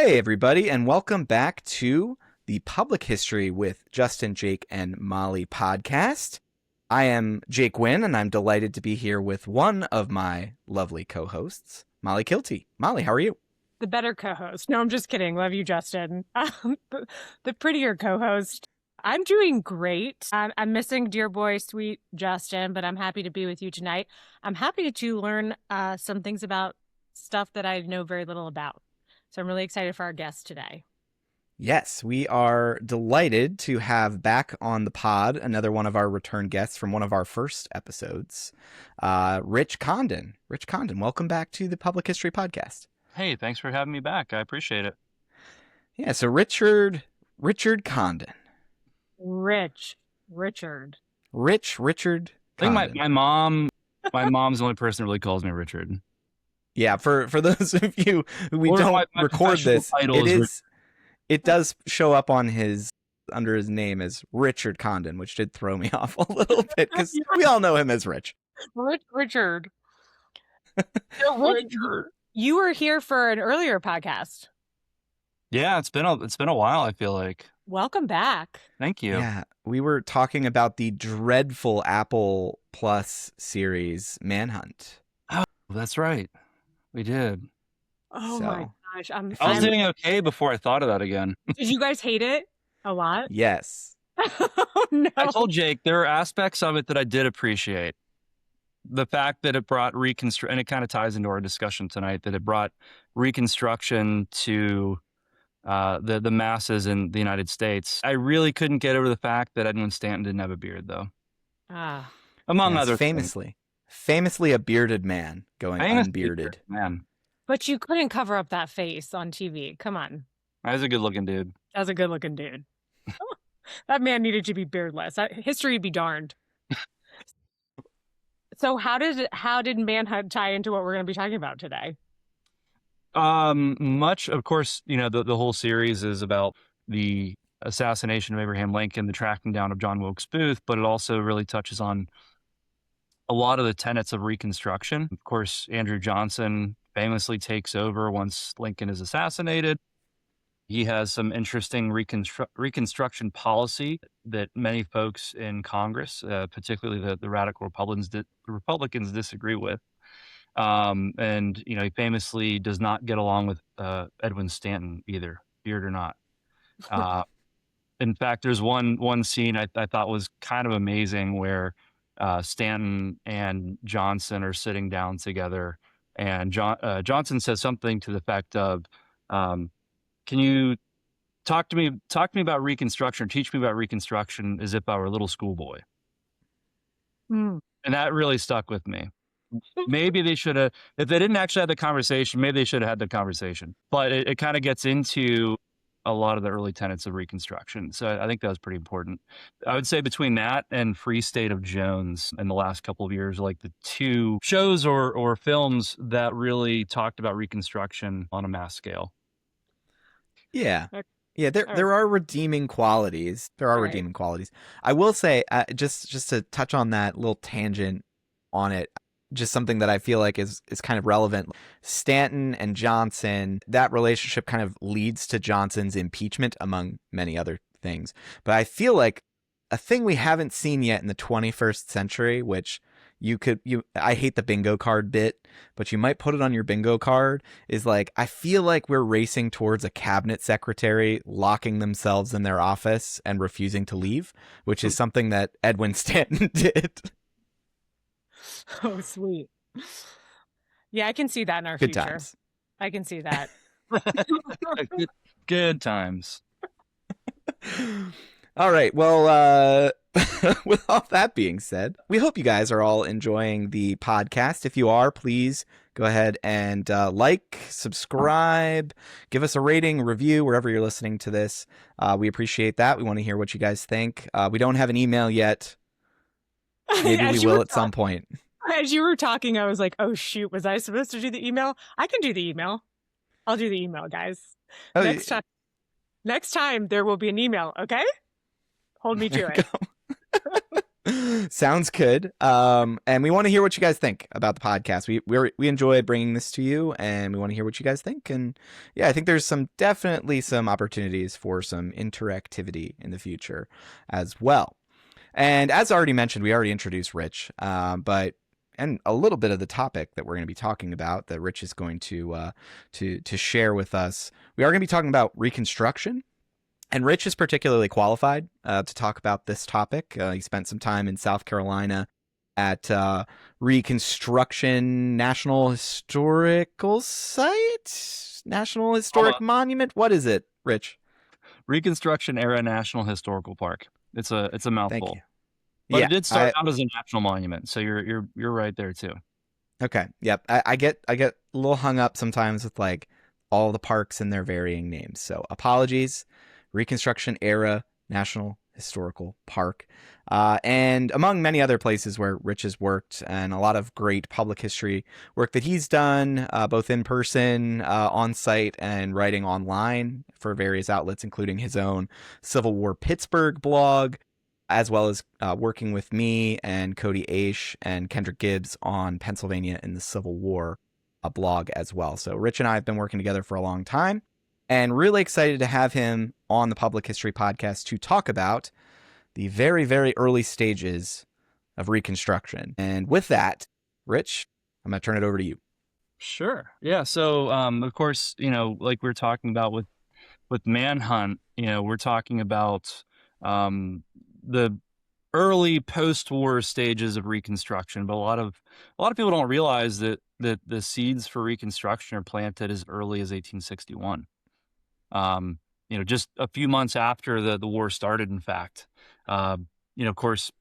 Hey, everybody, and welcome back to the Public History with Justin, Jake, and Molly podcast. I am Jake Wynn, and I'm delighted to be here with one of my lovely co-hosts, Molly Keilty. Molly, how are you? The better co-host. No, I'm just kidding. Love you, Justin. The prettier co-host. I'm doing great. I'm missing dear boy, sweet Justin, but I'm happy to be with you tonight. I'm happy to learn some things about stuff that I know very little about. So I'm really excited for our guest today. Yes, we are delighted to have back on the pod another one of our return guests from one of our first episodes, Rich Condon. Rich Condon, welcome back to the Public History podcast. Hey, thanks for having me back. I appreciate it. Yeah, so Richard Condon. Richard. Richard I Condon. think my mom's the only person that really calls me Richard. Yeah, for those of you who don't record this, it does show up on under his name as Richard Condon, which did throw me off a little bit because we all know him as Rich. Richard. Richard. You were here for an earlier podcast. Yeah, it's been a while, I feel like. Welcome back. Thank you. Yeah, we were talking about the dreadful Apple Plus series Manhunt. Oh, that's right. We did. Oh my gosh. I was doing okay before I thought of that again. Did you guys hate it a lot? Yes. Oh, no. I told Jake there are aspects of it that I did appreciate. The fact that it brought Reconstruction, and it kind of ties into our discussion tonight, that it brought Reconstruction to the masses in the United States. I really couldn't get over the fact that Edwin Stanton didn't have a beard, though. Among other famously a bearded man going unbearded. Man. But you couldn't cover up that face on TV. Come on. That was a good looking dude. That man needed to be beardless. History be darned. So how did Manhunt tie into what we're going to be talking about today? Much, of course, the whole series is about the assassination of Abraham Lincoln, the tracking down of John Wilkes Booth, but it also really touches on a lot of the tenets of Reconstruction. Of course, Andrew Johnson famously takes over once Lincoln is assassinated. He has some interesting Reconstruction policy that many folks in Congress, particularly the radical Republicans disagree with. And he famously does not get along with Edwin Stanton either, beard or not. In fact, there's one scene I thought was kind of amazing where Stanton and Johnson are sitting down together, and Johnson says something to the effect of, "Can you talk to me about Reconstruction, or teach me about Reconstruction as if I were a little schoolboy?" And that really stuck with me. Maybe they should have, if they didn't actually have the conversation, maybe they should have had the conversation. But it kind of gets into a lot of the early tenets of Reconstruction. So I think that was pretty important. I would say between that and Free State of Jones in the last couple of years, like the two shows or films that really talked about Reconstruction on a mass scale. Yeah. Yeah, there are redeeming qualities. Redeeming qualities. I will say, just to touch on that little tangent on it, just something that I feel like is kind of relevant. Stanton and Johnson, that relationship kind of leads to Johnson's impeachment, among many other things. But I feel like a thing we haven't seen yet in the 21st century, which I hate the bingo card bit, but you might put it on your bingo card, is like, I feel like we're racing towards a cabinet secretary locking themselves in their office and refusing to leave, which is something that Edwin Stanton did. Oh, sweet. Yeah, I can see that in our Good future. Times. I can see that. Good times. All right. Well, with all that being said, we hope you guys are all enjoying the podcast. If you are, please go ahead and subscribe, give us a rating, review, wherever you're listening to this. We appreciate that. We want to hear what you guys think. We don't have an email yet. Maybe we will at some point. As you were talking, I was like, oh, shoot. Was I supposed to do the email? I can do the email. I'll do the email, guys. Oh, Next time, there will be an email, okay? Hold me to it. Sounds good. And we want to hear what you guys think about the podcast. We enjoy bringing this to you, and we want to hear what you guys think. And yeah, I think there's definitely some opportunities for some interactivity in the future as well. And as already mentioned, we already introduced Rich, but and a little bit of the topic that we're going to be talking about that Rich is going to share with us. We are going to be talking about Reconstruction. And Rich is particularly qualified to talk about this topic. He spent some time in South Carolina at Reconstruction National Historical Site? National Historic Monument? What is it, Rich? Reconstruction Era National Historical Park. It's a mouthful. Thank you. But it did start out as a national monument, so you're right there too. Okay. Yep. I get a little hung up sometimes with like all the parks and their varying names. So apologies. Reconstruction Era National Historical Park, and among many other places where Rich has worked, and a lot of great public history work that he's done, both in person, on site, and writing online for various outlets, including his own Civil War Pittsburgh blog, as well as working with me and Cody Aish and Kendrick Gibbs on Pennsylvania in the Civil War, a blog as well. So Rich and I have been working together for a long time, and really excited to have him on the Public History Podcast to talk about the very, very early stages of Reconstruction. And with that, Rich, I'm going to turn it over to you. Sure. Yeah. So, of course, like we were talking about with Manhunt, we're talking about the early post-war stages of Reconstruction, but a lot of people don't realize that the seeds for Reconstruction are planted as early as 1861. Just a few months after the war started, in fact. Of course,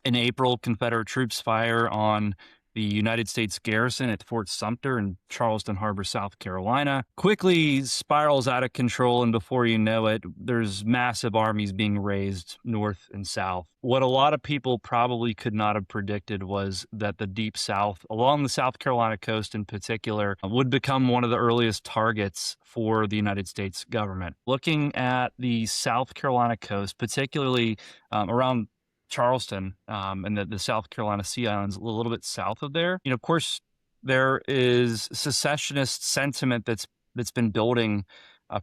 in April, Confederate troops fire on the United States garrison at Fort Sumter in Charleston Harbor, South Carolina. Quickly spirals out of control, and before you know it, there's massive armies being raised north and south. What a lot of people probably could not have predicted was that the Deep South, along the South Carolina coast in particular, would become one of the earliest targets for the United States government. Looking at the South Carolina coast, particularly around Charleston and the South Carolina Sea Islands, a little bit south of there. Of course, there is secessionist sentiment that's been building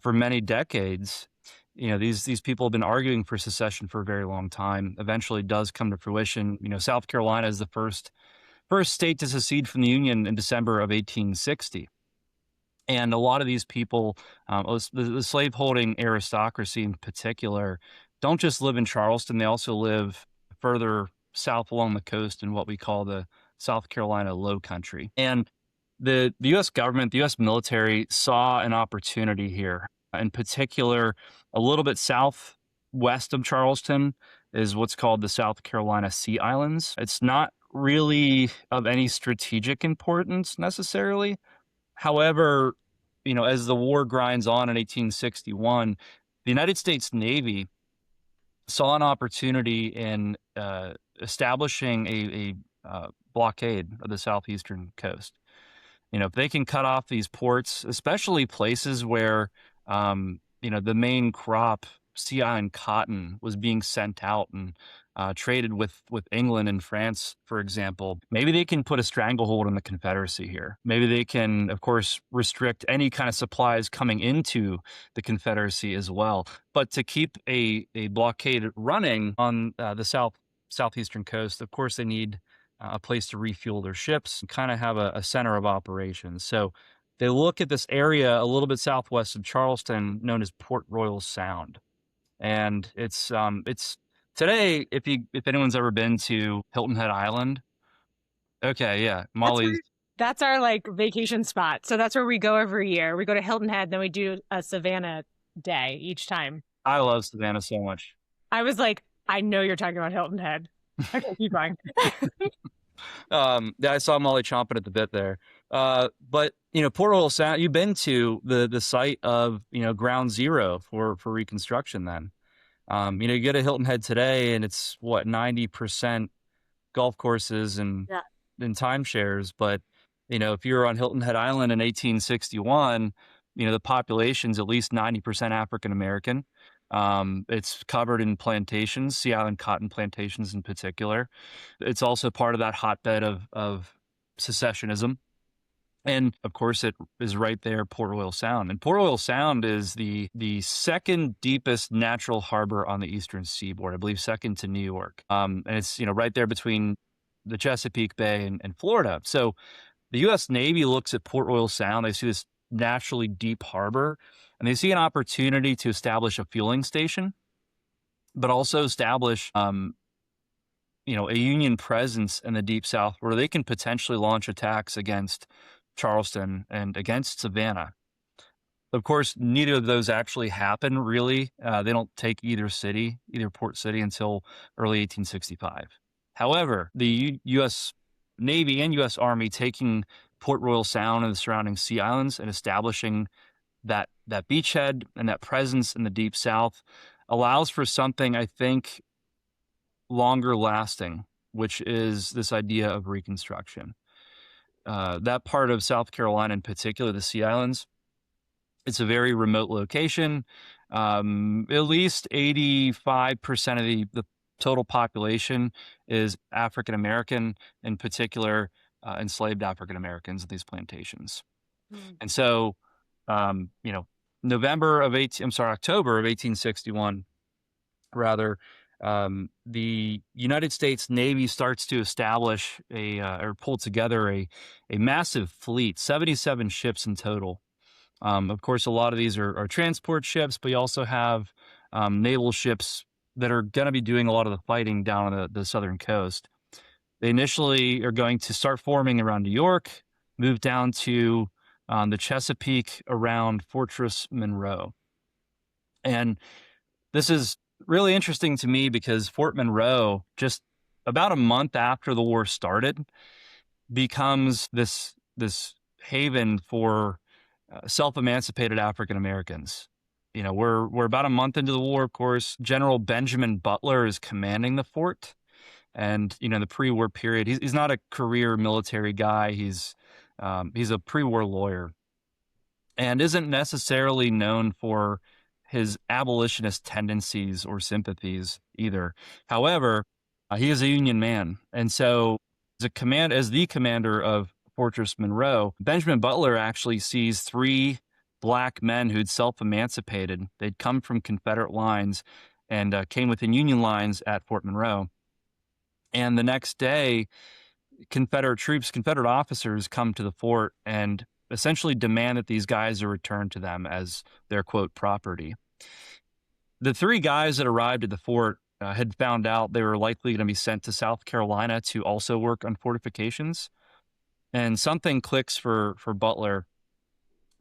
for many decades. These people have been arguing for secession for a very long time. Eventually, does come to fruition. South Carolina is the first state to secede from the Union in December of 1860. And a lot of these people, the slaveholding aristocracy in particular, don't just live in Charleston. They also live further south along the coast in what we call the South Carolina Low Country. And the U.S. government, the U.S. military saw an opportunity here. In particular, a little bit southwest of Charleston is what's called the South Carolina Sea Islands. It's not really of any strategic importance necessarily. However, as the war grinds on in 1861, the United States Navy saw an opportunity in establishing a blockade of the southeastern coast. If they can cut off these ports, especially places where, the main crop, sea island cotton, was being sent out and traded with England and France, for example, maybe they can put a stranglehold on the Confederacy here. Maybe they can, of course, restrict any kind of supplies coming into the Confederacy as well. But to keep a blockade running on the southeastern coast, of course, they need a place to refuel their ships and kind of have a center of operations. So they look at this area a little bit southwest of Charleston known as Port Royal Sound. And it's today, if anyone's ever been to Hilton Head Island, okay, yeah, Molly's. That's our like vacation spot. So that's where we go every year. We go to Hilton Head, then we do a Savannah day each time. I love Savannah so much. I was like, I know you're talking about Hilton Head. Okay, keep going. Yeah, I saw Molly chomping at the bit there. But Port Royal Sound, you've been to the site of ground zero for Reconstruction then. You go to Hilton Head today and it's 90% golf courses and timeshares. But, if you were on Hilton Head Island in 1861, the population's at least 90% African American. It's covered in plantations, Sea Island cotton plantations in particular. It's also part of that hotbed of secessionism. And of course, it is right there, Port Royal Sound. And Port Royal Sound is the second deepest natural harbor on the eastern seaboard, I believe second to New York. And it's right there between the Chesapeake Bay and Florida. So the U.S. Navy looks at Port Royal Sound. They see this naturally deep harbor, and they see an opportunity to establish a fueling station, but also establish a Union presence in the Deep South where they can potentially launch attacks against Charleston and against Savannah. Of course, neither of those actually happen, really. They don't take either port city, until early 1865. However, the U.S. Navy and U.S. Army taking Port Royal Sound and the surrounding sea islands and establishing that beachhead and that presence in the Deep South allows for something, I think, longer lasting, which is this idea of Reconstruction. That part of South Carolina in particular, the Sea Islands, it's a very remote location. At least 85% of the total population is African American, in particular enslaved African Americans at these plantations. And so, October of 1861, rather, the United States Navy starts to establish or pull together a massive fleet, 77 ships in total. Of course, a lot of these are transport ships, but you also have naval ships that are going to be doing a lot of the fighting down on the southern coast. They initially are going to start forming around New York, move down to the Chesapeake around Fortress Monroe. And this is really interesting to me because Fort Monroe, just about a month after the war started, becomes this haven for self-emancipated African Americans. We're about a month into the war, of course. General Benjamin Butler is commanding the fort. And, in the pre-war period, he's not a career military guy. He's a pre-war lawyer and isn't necessarily known for his abolitionist tendencies or sympathies either. However, he is a Union man. And so as the commander of Fortress Monroe, Benjamin Butler actually sees 3 black men who'd self-emancipated. They'd come from Confederate lines and came within Union lines at Fort Monroe. And the next day, Confederate officers come to the fort and essentially demand that these guys are returned to them as their, quote, property. The 3 guys that arrived at the fort had found out they were likely going to be sent to South Carolina to also work on fortifications. And something clicks for Butler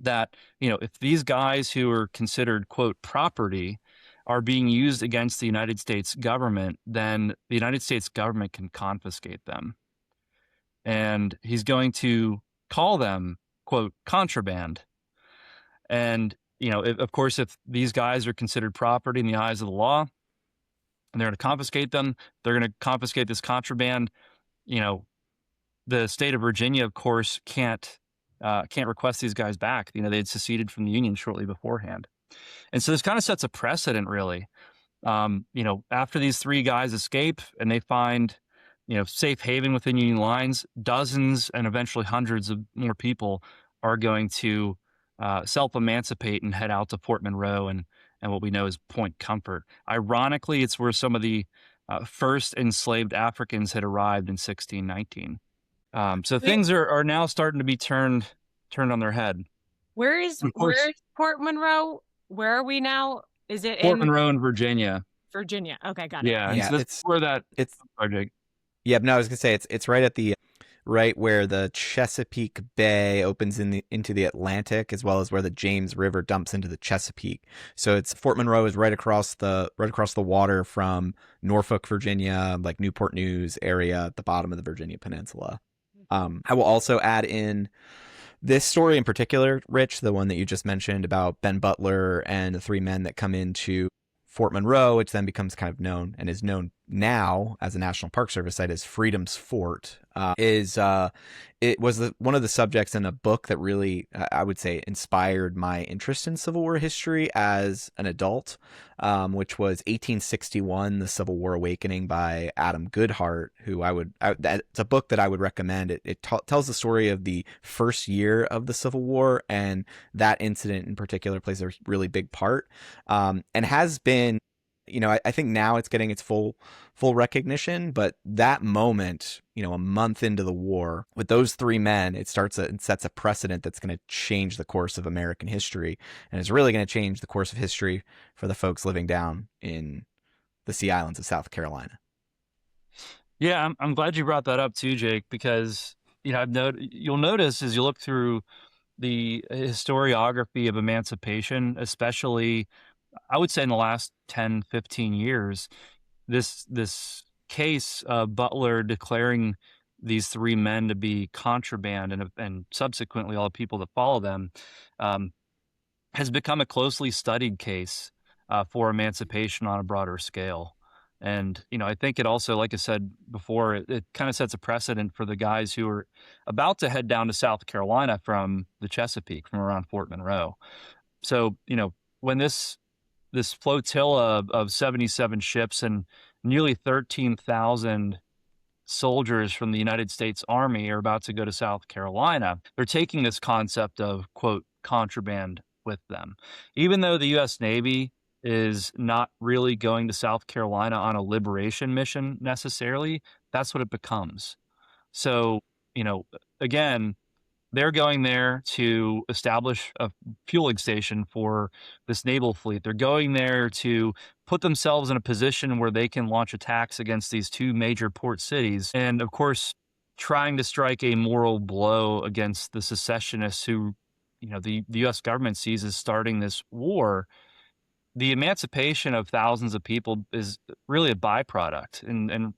that, if these guys who are considered, quote, property are being used against the United States government, then the United States government can confiscate them. And he's going to call them, quote, contraband. And, of course, if these guys are considered property in the eyes of the law, and they're going to confiscate them, they're going to confiscate this contraband. The state of Virginia, of course, can't request these guys back. They had seceded from the Union shortly beforehand. And so this kind of sets a precedent, really. After these 3 guys escape and they find, safe haven within Union lines, dozens and eventually hundreds of more people are going to self-emancipate and head out to Fort Monroe and what we know as Point Comfort. Ironically, it's where some of the first enslaved Africans had arrived in 1619. So things are now starting to be turned on their head. Where is Fort Monroe? Where are we now? Is it Fort Monroe in Virginia? Virginia. Okay, got it. Yeah, so it's where that it's project. Yeah, no, I was gonna say it's right where the Chesapeake Bay opens into the Atlantic, as well as where the James River dumps into the Chesapeake. So Fort Monroe is right across the water from Norfolk, Virginia, like Newport News area at the bottom of the Virginia Peninsula. I will also add in this story in particular, Rich, the one that you just mentioned about Ben Butler and the 3 men that come into Fort Monroe, which then becomes kind of known and is known now as a National Park Service site is Freedom's Fort. It was one of the subjects in a book that really, I would say, inspired my interest in Civil War history as an adult, which was 1861, The Civil War Awakening by Adam Goodhart, who it's a book that I would recommend. It tells the story of the first year of the Civil War, and that incident in particular plays a really big part, and has been, I think now it's getting its full recognition, but that moment, a month into the war with those three men, it sets a precedent that's going to change the course of American history, and it's really going to change the course of history for the folks living down in the Sea Islands of South Carolina. Yeah, I'm glad you brought that up too, Jake, because you'll notice as you look through the historiography of emancipation, especially I would say in the last 10, 15 years, this case of Butler declaring these three men to be contraband and subsequently all the people that follow them has become a closely studied case for emancipation on a broader scale. And, I think it also, like I said before, it kind of sets a precedent for the guys who are about to head down to South Carolina from the Chesapeake, from around Fort Monroe. So, when this flotilla of 77 ships and nearly 13,000 soldiers from the United States Army are about to go to South Carolina, they're taking this concept of, quote, contraband with them. Even though the U.S. Navy is not really going to South Carolina on a liberation mission necessarily, that's what it becomes. So, again, they're going there to establish a fueling station for this naval fleet. They're going there to put themselves in a position where they can launch attacks against these two major port cities. And of course, trying to strike a moral blow against the secessionists who, the U.S. government sees as starting this war. The emancipation of thousands of people is really a byproduct. And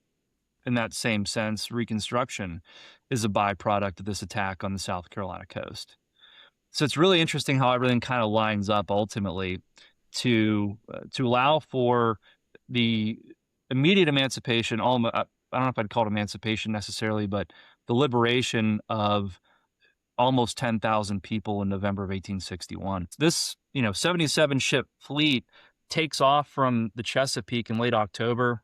in that same sense, Reconstruction is a byproduct of this attack on the South Carolina coast. So it's really interesting how everything kind of lines up ultimately to allow for the immediate emancipation. I don't know if I'd call it emancipation necessarily, but the liberation of almost 10,000 people in November of 1861. This, 77 ship fleet takes off from the Chesapeake in late October.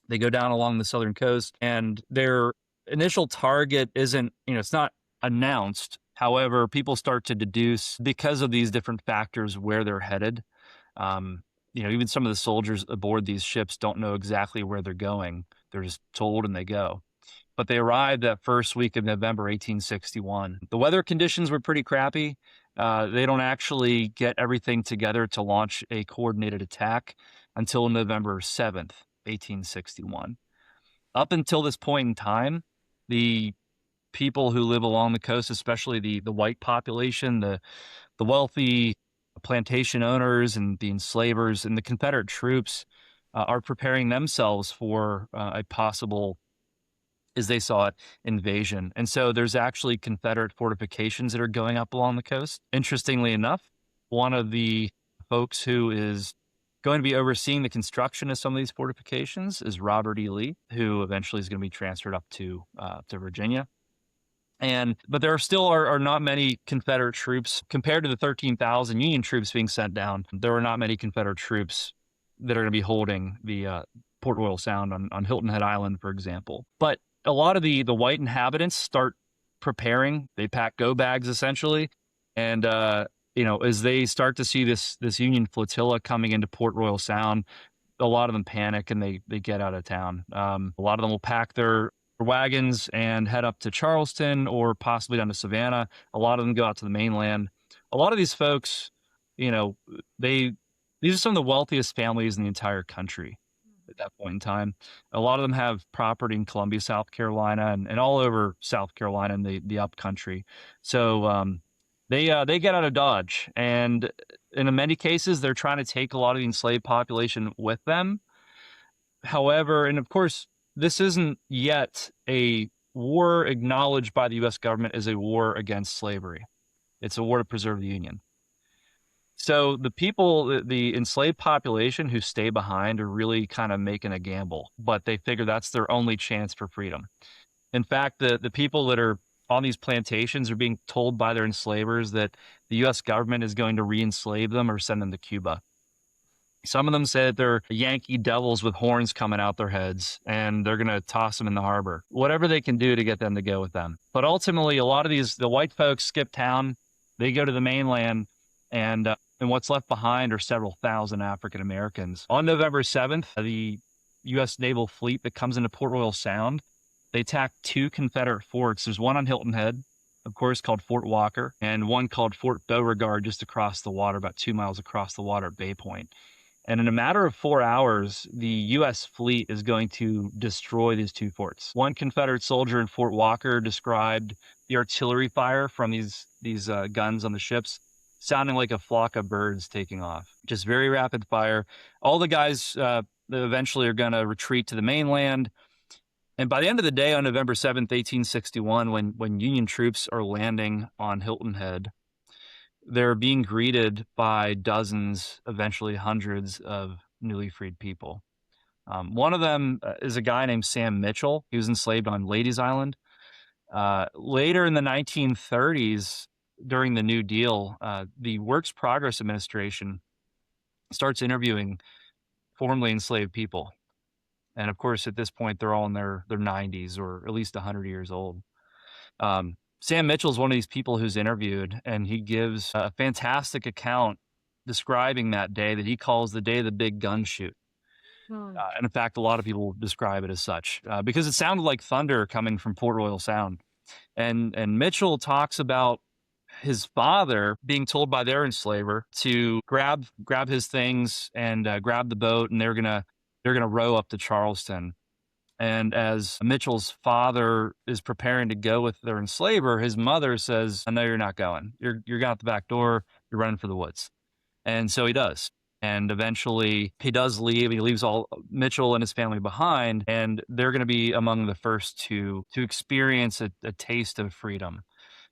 They go down along the southern coast, and their initial target isn't, it's not announced. However, people start to deduce because of these different factors where they're headed. Even some of the soldiers aboard these ships don't know exactly where they're going. They're just told and they go. But they arrived that first week of November 1861. The weather conditions were pretty crappy. They don't actually get everything together to launch a coordinated attack until November 7th, 1861. Up until this point in time, the people who live along the coast, especially the white population, the wealthy plantation owners and the enslavers and the Confederate troops are preparing themselves for a possible, as they saw it, invasion. And so there's actually Confederate fortifications that are going up along the coast. Interestingly enough, one of the folks who is going to be overseeing the construction of some of these fortifications is Robert E. Lee, who eventually is going to be transferred up to Virginia. But there still are not many Confederate troops compared to the 13,000 Union troops being sent down. There are not many Confederate troops that are going to be holding the Port Royal Sound on Hilton Head Island, for example. But a lot of the white inhabitants start preparing. They pack go bags essentially, and as they start to see this Union flotilla coming into Port Royal Sound, a lot of them panic and they get out of town. A lot of them will pack their wagons and head up to Charleston or possibly down to Savannah. A lot of them go out to the mainland. A lot of these folks, these are some of the wealthiest families in the entire country at that point in time. A lot of them have property in Columbia, South Carolina, and all over South Carolina and the upcountry. So they get out of Dodge, and in many cases, they're trying to take a lot of the enslaved population with them. However, and of course, this isn't yet a war acknowledged by the U.S. government as a war against slavery. It's a war to preserve the Union. So the people, the enslaved population who stay behind are really kind of making a gamble, but they figure that's their only chance for freedom. In fact, the people that are on these plantations are being told by their enslavers that the U.S. government is going to re-enslave them or send them to Cuba. Some of them said they're Yankee devils with horns coming out their heads, and they're going to toss them in the harbor. Whatever they can do to get them to go with them. But ultimately, a lot of the white folks skip town. They go to the mainland, and what's left behind are several thousand African Americans. On November 7th, the U.S. naval fleet that comes into Port Royal Sound, they attacked 2 Confederate forts. There's one on Hilton Head, of course, called Fort Walker, and one called Fort Beauregard just across the water, about 2 miles across the water at Bay Point. And in a matter of 4 hours, the U.S. fleet is going to destroy these 2 forts. One Confederate soldier in Fort Walker described the artillery fire from these guns on the ships sounding like a flock of birds taking off. Just very rapid fire. All the guys eventually are going to retreat to the mainland. And by the end of the day, on November 7th, 1861, when Union troops are landing on Hilton Head, they're being greeted by dozens, eventually hundreds of newly freed people. One of them is a guy named Sam Mitchell. He was enslaved on Ladies Island. Later in the 1930s, during the New Deal, the Works Progress Administration starts interviewing formerly enslaved people. And of course, at this point, they're all in their 90s or at least 100 years old. Sam Mitchell is one of these people who's interviewed, and he gives a fantastic account describing that day that he calls the day of the big gun shoot. And in fact, a lot of people describe it as such because it sounded like thunder coming from Port Royal Sound. And Mitchell talks about his father being told by their enslaver to grab his things and grab the boat, and they're gonna row up to Charleston. And as Mitchell's father is preparing to go with their enslaver, his mother says, "No, you're not going. You're going out the back door. You're running for the woods." And so he does. And eventually he does leave. He leaves all Mitchell and his family behind, and they're going to be among the first to experience a taste of freedom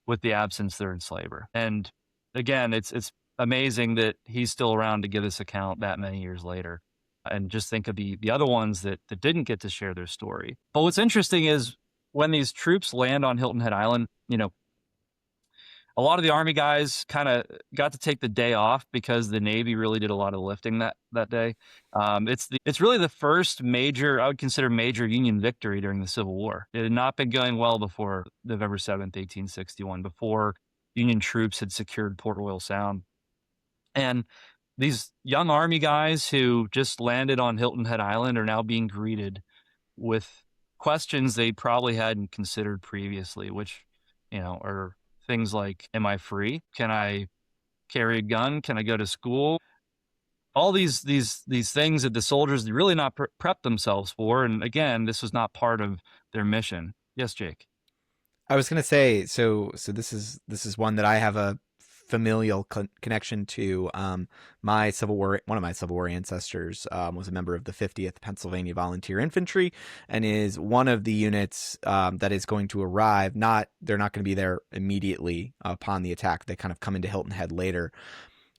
with the absence of their enslaver. And again, it's amazing that he's still around to give this account that many years later. And just think of the other ones that didn't get to share their story. But what's interesting is when these troops land on Hilton Head Island, a lot of the Army guys kind of got to take the day off because the Navy really did a lot of lifting that day. It's really the first major, I would consider major Union victory during the Civil War. It had not been going well before November 7th, 1861, before Union troops had secured Port Royal Sound. And these young Army guys who just landed on Hilton Head Island are now being greeted with questions they probably hadn't considered previously, which, are things like, am I free? Can I carry a gun? Can I go to school? All these things that the soldiers did really not prep themselves for. And again, this was not part of their mission. Yes, Jake. I was going to say, so this is one that I have a familial connection to. One of my Civil War ancestors was a member of the 50th Pennsylvania Volunteer Infantry, and is one of the units that is going to arrive. They're not going to be there immediately upon the attack. They kind of come into Hilton Head later.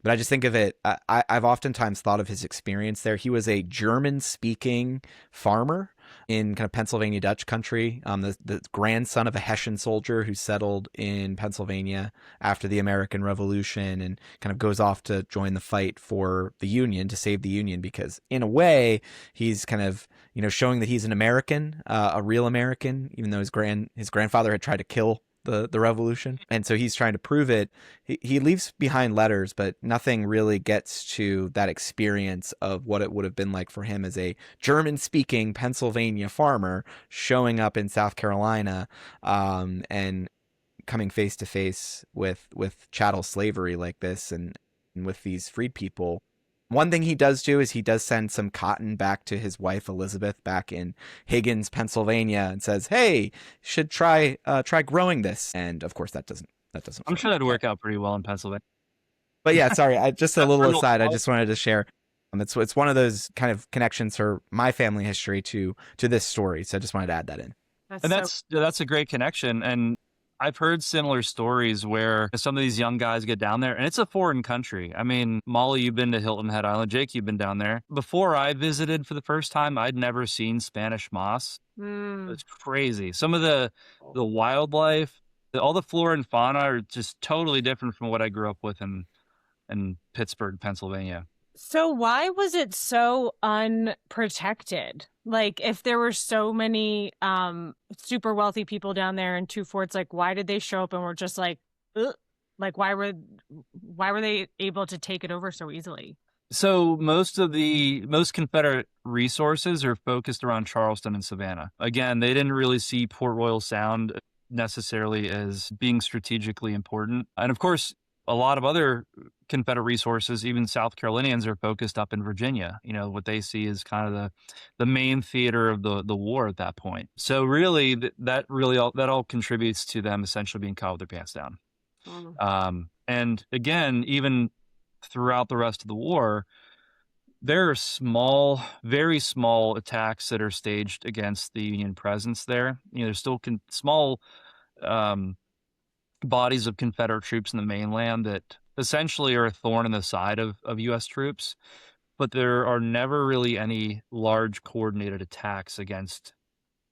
But I just think of it, I've oftentimes thought of his experience there. He was a German-speaking farmer in kind of Pennsylvania Dutch country, the grandson of a Hessian soldier who settled in Pennsylvania after the American Revolution, and kind of goes off to join the fight for the Union, to save the Union, because in a way he's kind of, showing that he's an American, a real American, even though his grandfather had tried to kill the revolution. And so he's trying to prove it. He leaves behind letters, but nothing really gets to that experience of what it would have been like for him as a German-speaking Pennsylvania farmer showing up in South Carolina and coming face to face with chattel slavery like this, and with these freed people. One thing he does do is he does send some cotton back to his wife Elizabeth back in Higgins, Pennsylvania, and says, "Hey, should try growing this." And of course that doesn't. I'm sure that'd work out pretty well in Pennsylvania. But yeah, sorry. Just a little aside. I just wanted to share. It's one of those kind of connections for my family history to this story. So I just wanted to add that in. That's a great connection. And I've heard similar stories where some of these young guys get down there, and it's a foreign country. I mean, Molly, you've been to Hilton Head Island. Jake, you've been down there. Before I visited for the first time, I'd never seen Spanish moss. It's crazy. Some of the wildlife, all the flora and fauna are just totally different from what I grew up with in Pittsburgh, Pennsylvania. So why was it so unprotected? Like, if there were so many super wealthy people down there in two forts, like, why did they show up and were just like, ugh? Like, why were they able to take it over so easily? So most Confederate resources are focused around Charleston and Savannah. Again, they didn't really see Port Royal Sound necessarily as being strategically important. And of course, a lot of other Confederate resources, even South Carolinians, are focused up in Virginia. You know, what they see is kind of the main theater of the war at that point. So really, that all contributes to them essentially being caught with their pants down. And again, even throughout the rest of the war, there are small, very small attacks that are staged against the Union presence there. You know, there's still small bodies of Confederate troops in the mainland that essentially are a thorn in the side of U.S. troops, but there are never really any large coordinated attacks against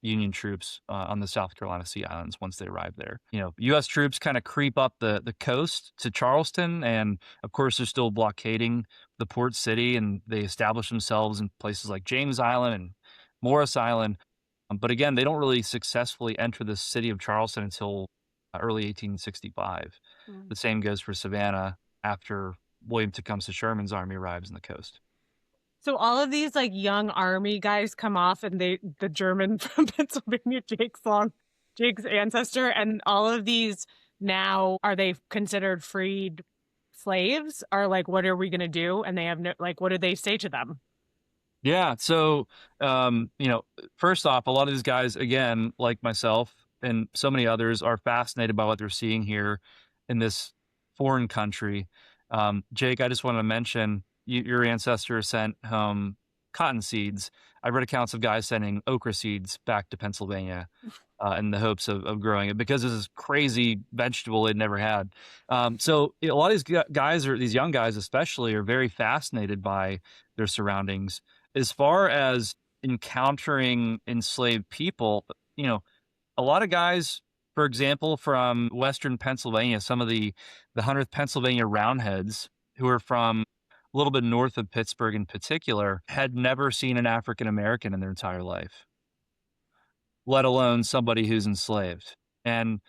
Union troops on the South Carolina Sea Islands once they arrive there. You know, U.S. troops kind of creep up the coast to Charleston, and of course they're still blockading the port city, and they establish themselves in places like James Island and Morris Island. But again, they don't really successfully enter the city of Charleston until early 1865. The same goes for Savannah after William Tecumseh Sherman's army arrives on the coast. So all of these like young army guys come off, and the German from Pennsylvania, Jake's ancestor, and all of these now, are they considered freed slaves? Or like, what are we going to do? And they have no, like, what do they say to them? Yeah. So, you know, first off, a lot of these guys, again, like myself and so many others, are fascinated by what they're seeing here in this foreign country. Jake, I just wanted to mention, your ancestor sent home cotton seeds. I read accounts of guys sending okra seeds back to Pennsylvania in the hopes of growing it, because it's this crazy vegetable they'd never had. So a lot of these guys, or these young guys especially, are very fascinated by their surroundings. As far as encountering enslaved people, you know, a lot of guys, for example, from Western Pennsylvania, some of the 100th Pennsylvania Roundheads, who are from a little bit north of Pittsburgh in particular, had never seen an African American in their entire life, let alone somebody who's enslaved. And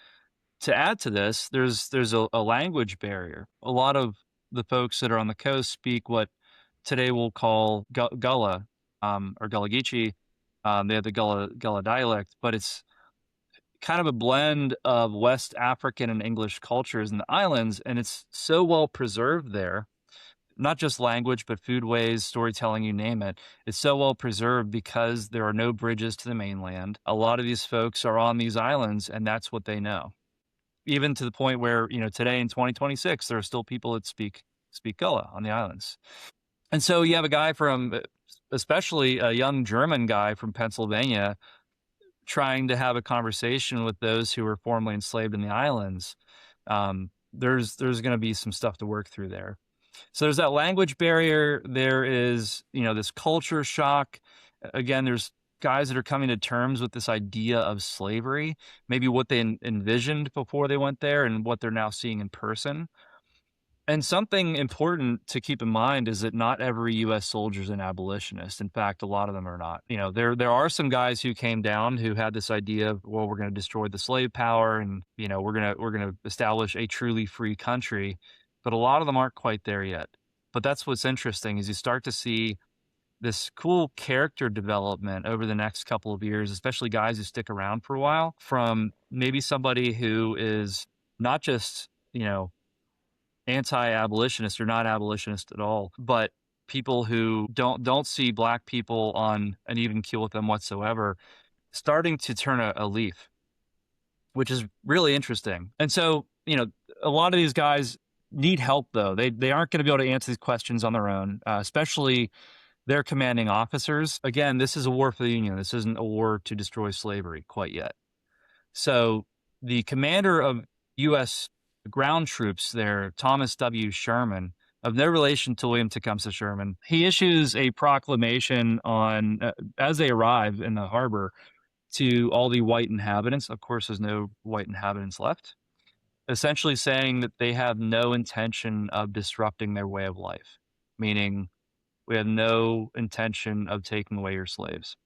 to add to this, there's a language barrier. A lot of the folks that are on the coast speak what today we'll call Gullah, or Gullah Geechee. They have the Gullah dialect, but it's kind of a blend of West African and English cultures in the islands, and it's so well preserved there. Not just language, but foodways, storytelling, you name it. It's so well preserved because there are no bridges to the mainland. A lot of these folks are on these islands, and that's what they know. Even to the point where, you know, today in 2026, there are still people that speak Gullah on the islands. And so you have a guy from, especially a young German guy from Pennsylvania, trying to have a conversation with those who were formerly enslaved in the islands. There's going to be some stuff to work through there. So there's that language barrier. There is, you know, this culture shock. Again, there's guys that are coming to terms with this idea of slavery, maybe what they envisioned before they went there and what they're now seeing in person. And something important to keep in mind is that not every U.S. soldier is an abolitionist. In fact, a lot of them are not. You know, there are some guys who came down who had this idea of, well, we're going to destroy the slave power, and, you know, we're going to establish a truly free country. But a lot of them aren't quite there yet. But that's what's interesting, is you start to see this cool character development over the next couple of years, especially guys who stick around for a while, from maybe somebody who is not just, you know, anti-abolitionist or not abolitionist at all, but people who don't see Black people on an even keel with them whatsoever, starting to turn a leaf, which is really interesting. And so, you know, a lot of these guys need help, though. They aren't going to be able to answer these questions on their own, especially their commanding officers. Again, this is a war for the Union. This isn't a war to destroy slavery quite yet. So the commander of U.S. ground troops there, Thomas W. Sherman, of no relation to William Tecumseh Sherman, he issues a proclamation on as they arrive in the harbor to all the white inhabitants. Of course, there's no white inhabitants left, essentially saying that they have no intention of disrupting their way of life, meaning we have no intention of taking away your slaves.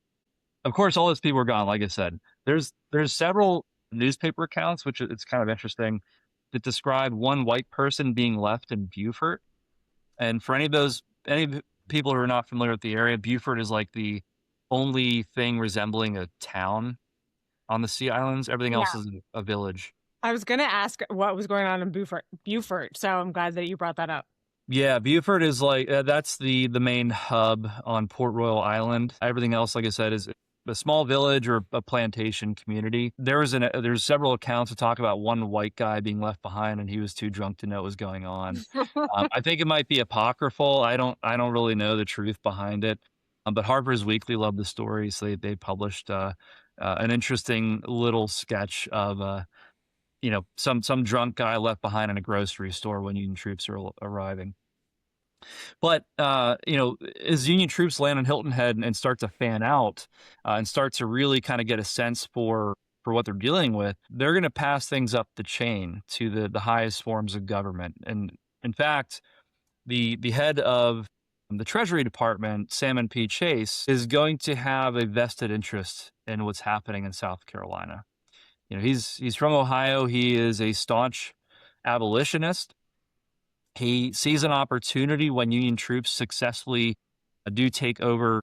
Of course, all those people are gone. Like I said, there's several newspaper accounts, which it's kind of interesting, that describe one white person being left in Beaufort. And for any people who are not familiar with the area, Beaufort is like the only thing resembling a town on the Sea Islands. Everything else is a village. I was going to ask what was going on in Beaufort, so I'm glad that you brought that up. Yeah, Beaufort is like that's the main hub on Port Royal Island. Everything else, like I said, is a small village or a plantation community. There's several accounts that talk about one white guy being left behind, and he was too drunk to know what was going on. I think it might be apocryphal. I don't really know the truth behind it. But Harper's Weekly loved the story, so they published an interesting little sketch of some drunk guy left behind in a grocery store when Union troops are arriving. But as Union troops land on Hilton Head and start to fan out and start to really kind of get a sense for what they're dealing with, they're going to pass things up the chain to the highest forms of government. And in fact, the head of the Treasury Department, Salmon P. Chase, is going to have a vested interest in what's happening in South Carolina. He's from Ohio. He is a staunch abolitionist. He sees an opportunity when Union troops successfully do take over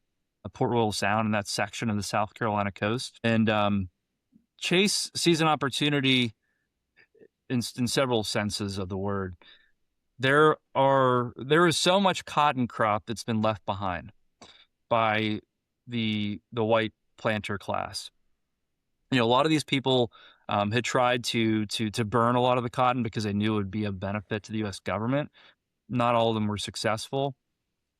Port Royal Sound and that section of the South Carolina coast. And Chase sees an opportunity in several senses of the word. There is so much cotton crop that's been left behind by the white planter class. A lot of these people had tried to burn a lot of the cotton because they knew it would be of benefit to the U.S. government. Not all of them were successful.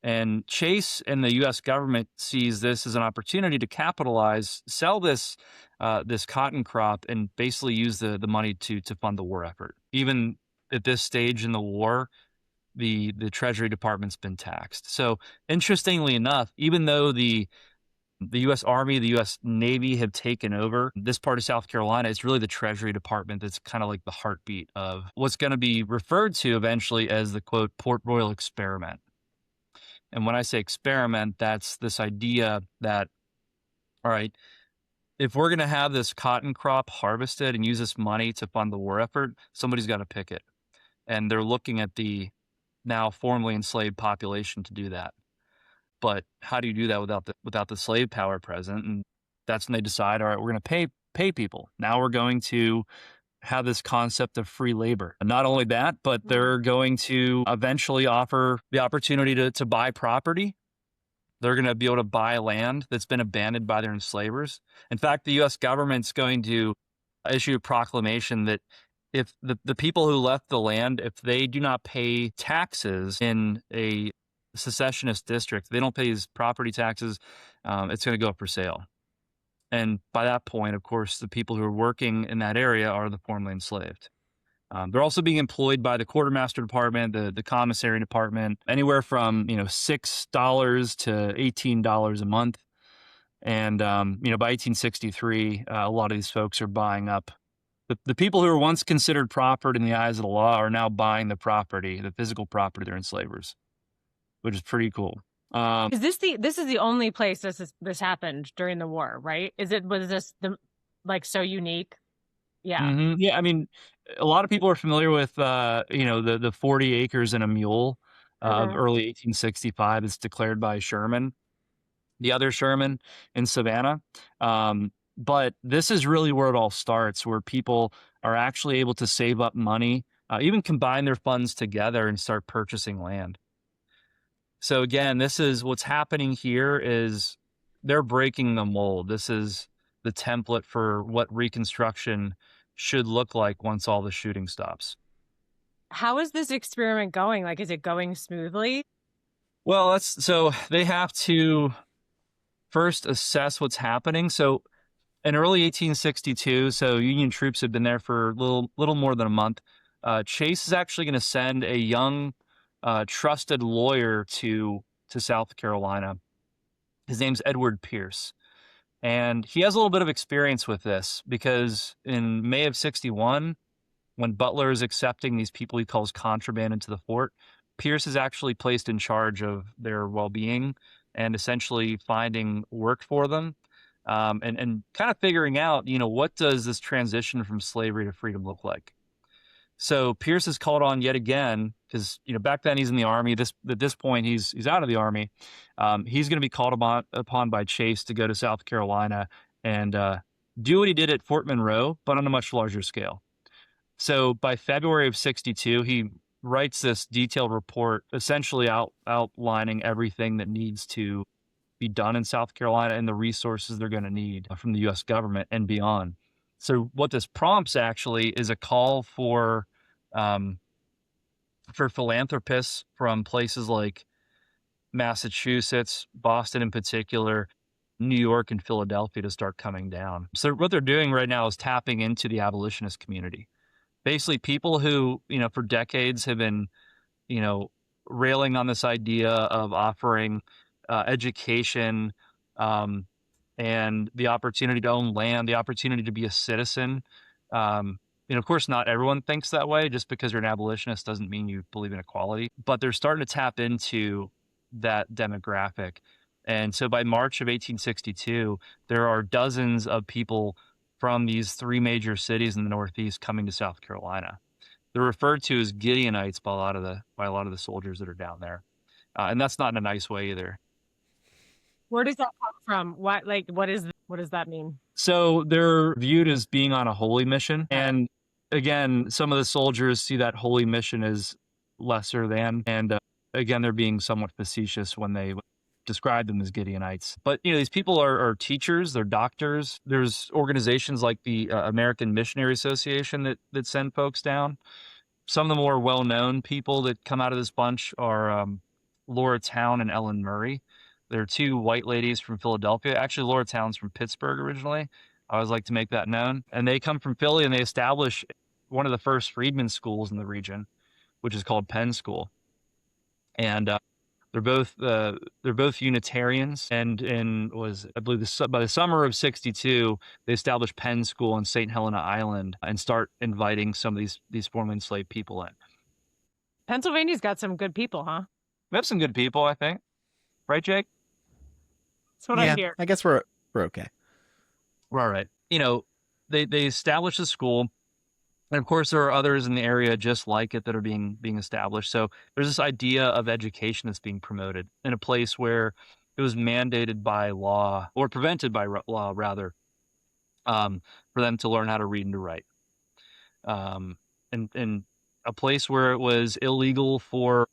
And Chase and the U.S. government sees this as an opportunity to capitalize, sell this cotton crop, and basically use the money to fund the war effort. Even at this stage in the war, the Treasury Department's been taxed. So interestingly enough, even though the U.S. Army, the U.S. Navy have taken over this part of South Carolina, it's really the Treasury Department that's kind of like the heartbeat of what's going to be referred to eventually as the, quote, Port Royal experiment. And when I say experiment, that's this idea that, all right, if we're going to have this cotton crop harvested and use this money to fund the war effort, somebody's got to pick it. And they're looking at the now formerly enslaved population to do that. But how do you do that without the slave power present? And that's when they decide, all right, we're going to pay people. Now we're going to have this concept of free labor. And not only that, but they're going to eventually offer the opportunity to buy property. They're going to be able to buy land that's been abandoned by their enslavers. In fact, the U.S. government's going to issue a proclamation that if the people who left the land, if they do not pay taxes in a secessionist district, they don't pay these property taxes, it's going to go up for sale. And by that point, of course, the people who are working in that area are the formerly enslaved. They're also being employed by the quartermaster department, the commissary department, anywhere from $6 to $18 a month. And by 1863, a lot of these folks are buying up. The people who were once considered property in the eyes of the law are now buying the property, the physical property of their enslavers, which is pretty cool. Is this is the only place this happened during the war, right? Was this so unique? Yeah. Mm-hmm. Yeah. I mean, a lot of people are familiar with the 40 acres and a mule of early 1865. It's declared by Sherman, the other Sherman in Savannah. But this is really where it all starts, where people are actually able to save up money, even combine their funds together and start purchasing land. So again, this is what's happening here is they're breaking the mold. This is the template for what Reconstruction should look like once all the shooting stops. How is this experiment going? Is it going smoothly? Well, so they have to first assess what's happening. So In early 1862, so Union troops had been there for a little more than a month. Chase is actually going to send a young, trusted lawyer to South Carolina. His name's Edward Pierce. And he has a little bit of experience with this because in May of 61, when Butler is accepting these people he calls contraband into the fort, Pierce is actually placed in charge of their well-being and essentially finding work for them, and kind of figuring out, what does this transition from slavery to freedom look like? So Pierce is called on yet again because back then he's in the army. At this point he's out of the army. He's going to be called upon by Chase to go to South Carolina and do what he did at Fort Monroe, but on a much larger scale. So by February of 62, he writes this detailed report, essentially outlining everything that needs to be done in South Carolina and the resources they're going to need from the U.S. government and beyond. So what this prompts actually is a call for philanthropists from places like Massachusetts, Boston in particular, New York, and Philadelphia to start coming down. So what they're doing right now is tapping into the abolitionist community. Basically, people who, for decades have been, railing on this idea of offering education and the opportunity to own land, the opportunity to be a citizen. Of course, not everyone thinks that way. Just because you're an abolitionist doesn't mean you believe in equality. But they're starting to tap into that demographic. And so by March of 1862, there are dozens of people from these three major cities in the Northeast coming to South Carolina. They're referred to as Gideonites by a lot of the soldiers that are down there, and that's not in a nice way either. Where does that come from? What does that mean? So they're viewed as being on a holy mission, and again, some of the soldiers see that holy mission as lesser than, and again, they're being somewhat facetious when they describe them as Gideonites. But these people are teachers, they're doctors. There's organizations like the American Missionary Association that send folks down. Some of the more well-known people that come out of this bunch are Laura Town and Ellen Murray. They're two white ladies from Philadelphia. Actually, Laura Town's from Pittsburgh originally. I always like to make that known. And they come from Philly, and they establish one of the first freedmen schools in the region, which is called Penn School. And they're both Unitarians, and I believe by the summer of 62, they established Penn School on St. Helena Island and start inviting some of these formerly enslaved people in. Pennsylvania's got some good people, huh? We have some good people, I think. Right, Jake? That's what I hear. I guess we're okay. We're all right. They established a school. And of course, there are others in the area just like it that are being established. So there's this idea of education that's being promoted in a place where it was mandated by law, or prevented by law, rather, for them to learn how to read and to write. And a place where it was illegal for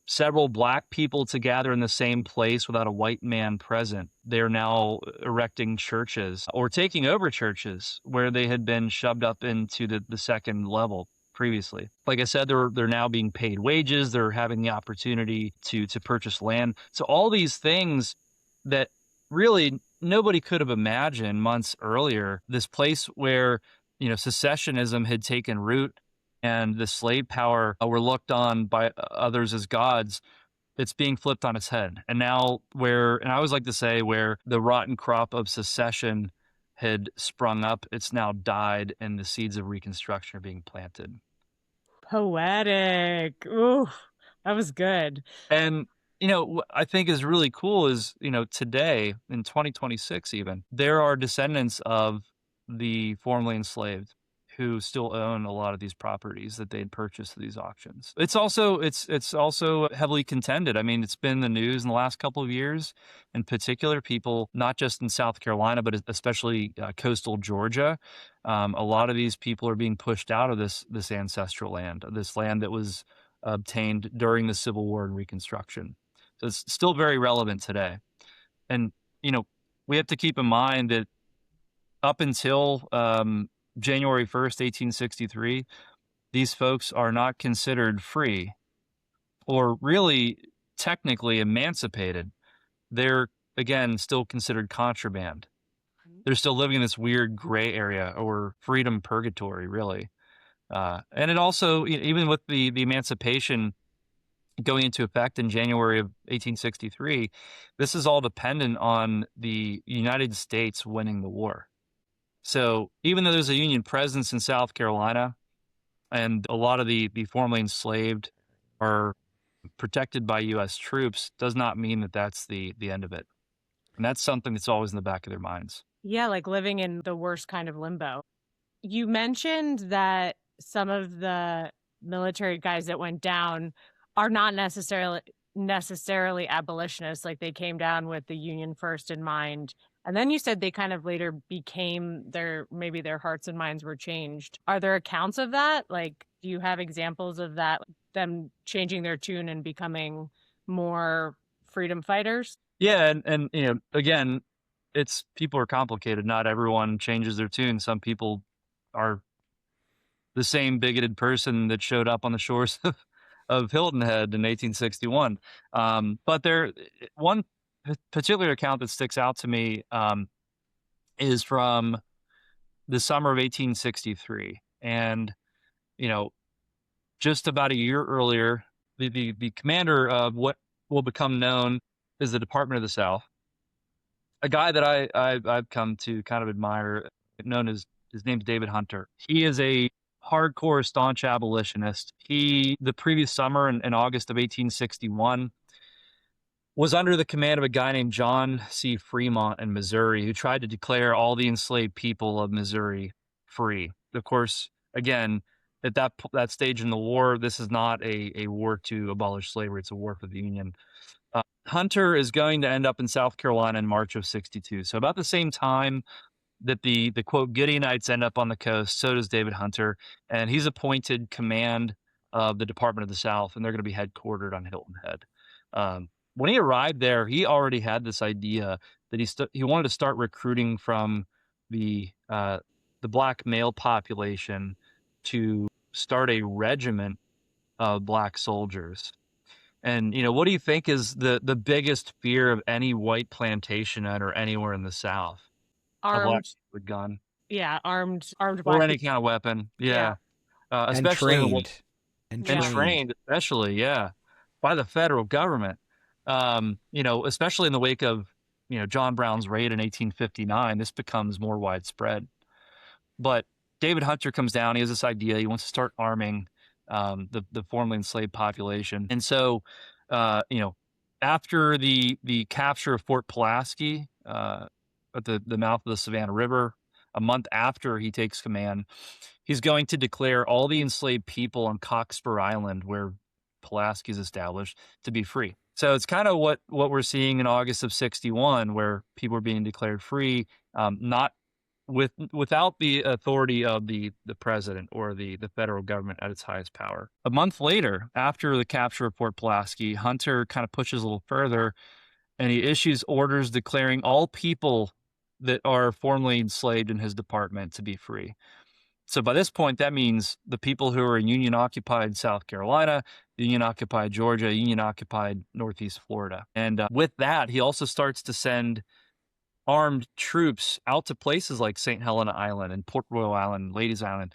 several black people to gather in the same place without a white man present. They are now erecting churches or taking over churches where they had been shoved up into the second level previously. Like I said, they're now being paid wages. They're having the opportunity to purchase land. So all these things that really nobody could have imagined months earlier, this place where, secessionism had taken root and the slave power were looked on by others as gods, it's being flipped on its head. And now and I always like to say, where the rotten crop of secession had sprung up, it's now died and the seeds of Reconstruction are being planted. Poetic. Ooh, that was good. And, what I think is really cool is, today in 2026 even, there are descendants of the formerly enslaved who still own a lot of these properties that they had purchased through these auctions. It's also heavily contended. I mean, it's been in the news in the last couple of years. In particular, people not just in South Carolina, but especially coastal Georgia, a lot of these people are being pushed out of this ancestral land, this land that was obtained during the Civil War and Reconstruction. So it's still very relevant today. And we have to keep in mind that up until January 1st, 1863, these folks are not considered free or really technically emancipated. They're, again, still considered contraband. they're still living in this weird gray area or freedom purgatory, really. And it also, even with the Emancipation going into effect in January of 1863, this is all dependent on the United States winning the war. So even though there's a Union presence in South Carolina, and a lot of the formerly enslaved are protected by U.S. troops, does not mean that that's the end of it. And that's something that's always in the back of their minds. Yeah, like living in the worst kind of limbo. You mentioned that some of the military guys that went down are not necessarily abolitionists, like they came down with the Union first in mind. And then you said they kind of later became maybe their hearts and minds were changed. Are there accounts of that? Like, do you have examples of that, them changing their tune and becoming more freedom fighters? Yeah, and again, people are complicated. Not everyone changes their tune. Some people are the same bigoted person that showed up on the shores of Hilton Head in 1861. But one particular account that sticks out to me is from the summer of 1863. And, just about a year earlier, the commander of what will become known as the Department of the South, a guy that I've come to kind of admire, his name's David Hunter. He is a hardcore, staunch abolitionist. The previous summer in August of 1861, was under the command of a guy named John C. Fremont in Missouri, who tried to declare all the enslaved people of Missouri free. Of course, again, at that stage in the war, this is not a war to abolish slavery. It's a war for the Union. Hunter is going to end up in South Carolina in March of 62. So about the same time that the quote Gideonites end up on the coast, so does David Hunter, and he's appointed command of the Department of the South, and they're going to be headquartered on Hilton Head. When he arrived there, he already had this idea that he wanted to start recruiting from the black male population to start a regiment of black soldiers. And what do you think is the biggest fear of any white plantation owner anywhere in the South? Armed with gun. Yeah, armed or black any kind of weapon. Yeah. And Especially trained, especially, by the federal government. Especially in the wake of, John Brown's raid in 1859, this becomes more widespread. But David Hunter comes down. He has this idea. He wants to start arming the formerly enslaved population. And so, after the capture of Fort Pulaski at the mouth of the Savannah River, a month after he takes command, he's going to declare all the enslaved people on Cockspur Island, where Pulaski is established, to be free. So it's kind of what we're seeing in August of 61, where people are being declared free, not without the authority of the president or the federal government at its highest power. A month later, after the capture of Fort Pulaski, Hunter kind of pushes a little further, and he issues orders declaring all people that are formerly enslaved in his department to be free. So by this point, that means the people who are in Union-occupied South Carolina, Union-occupied Georgia, Union-occupied Northeast Florida. And with that, he also starts to send armed troops out to places like St. Helena Island and Port Royal Island, Ladies Island,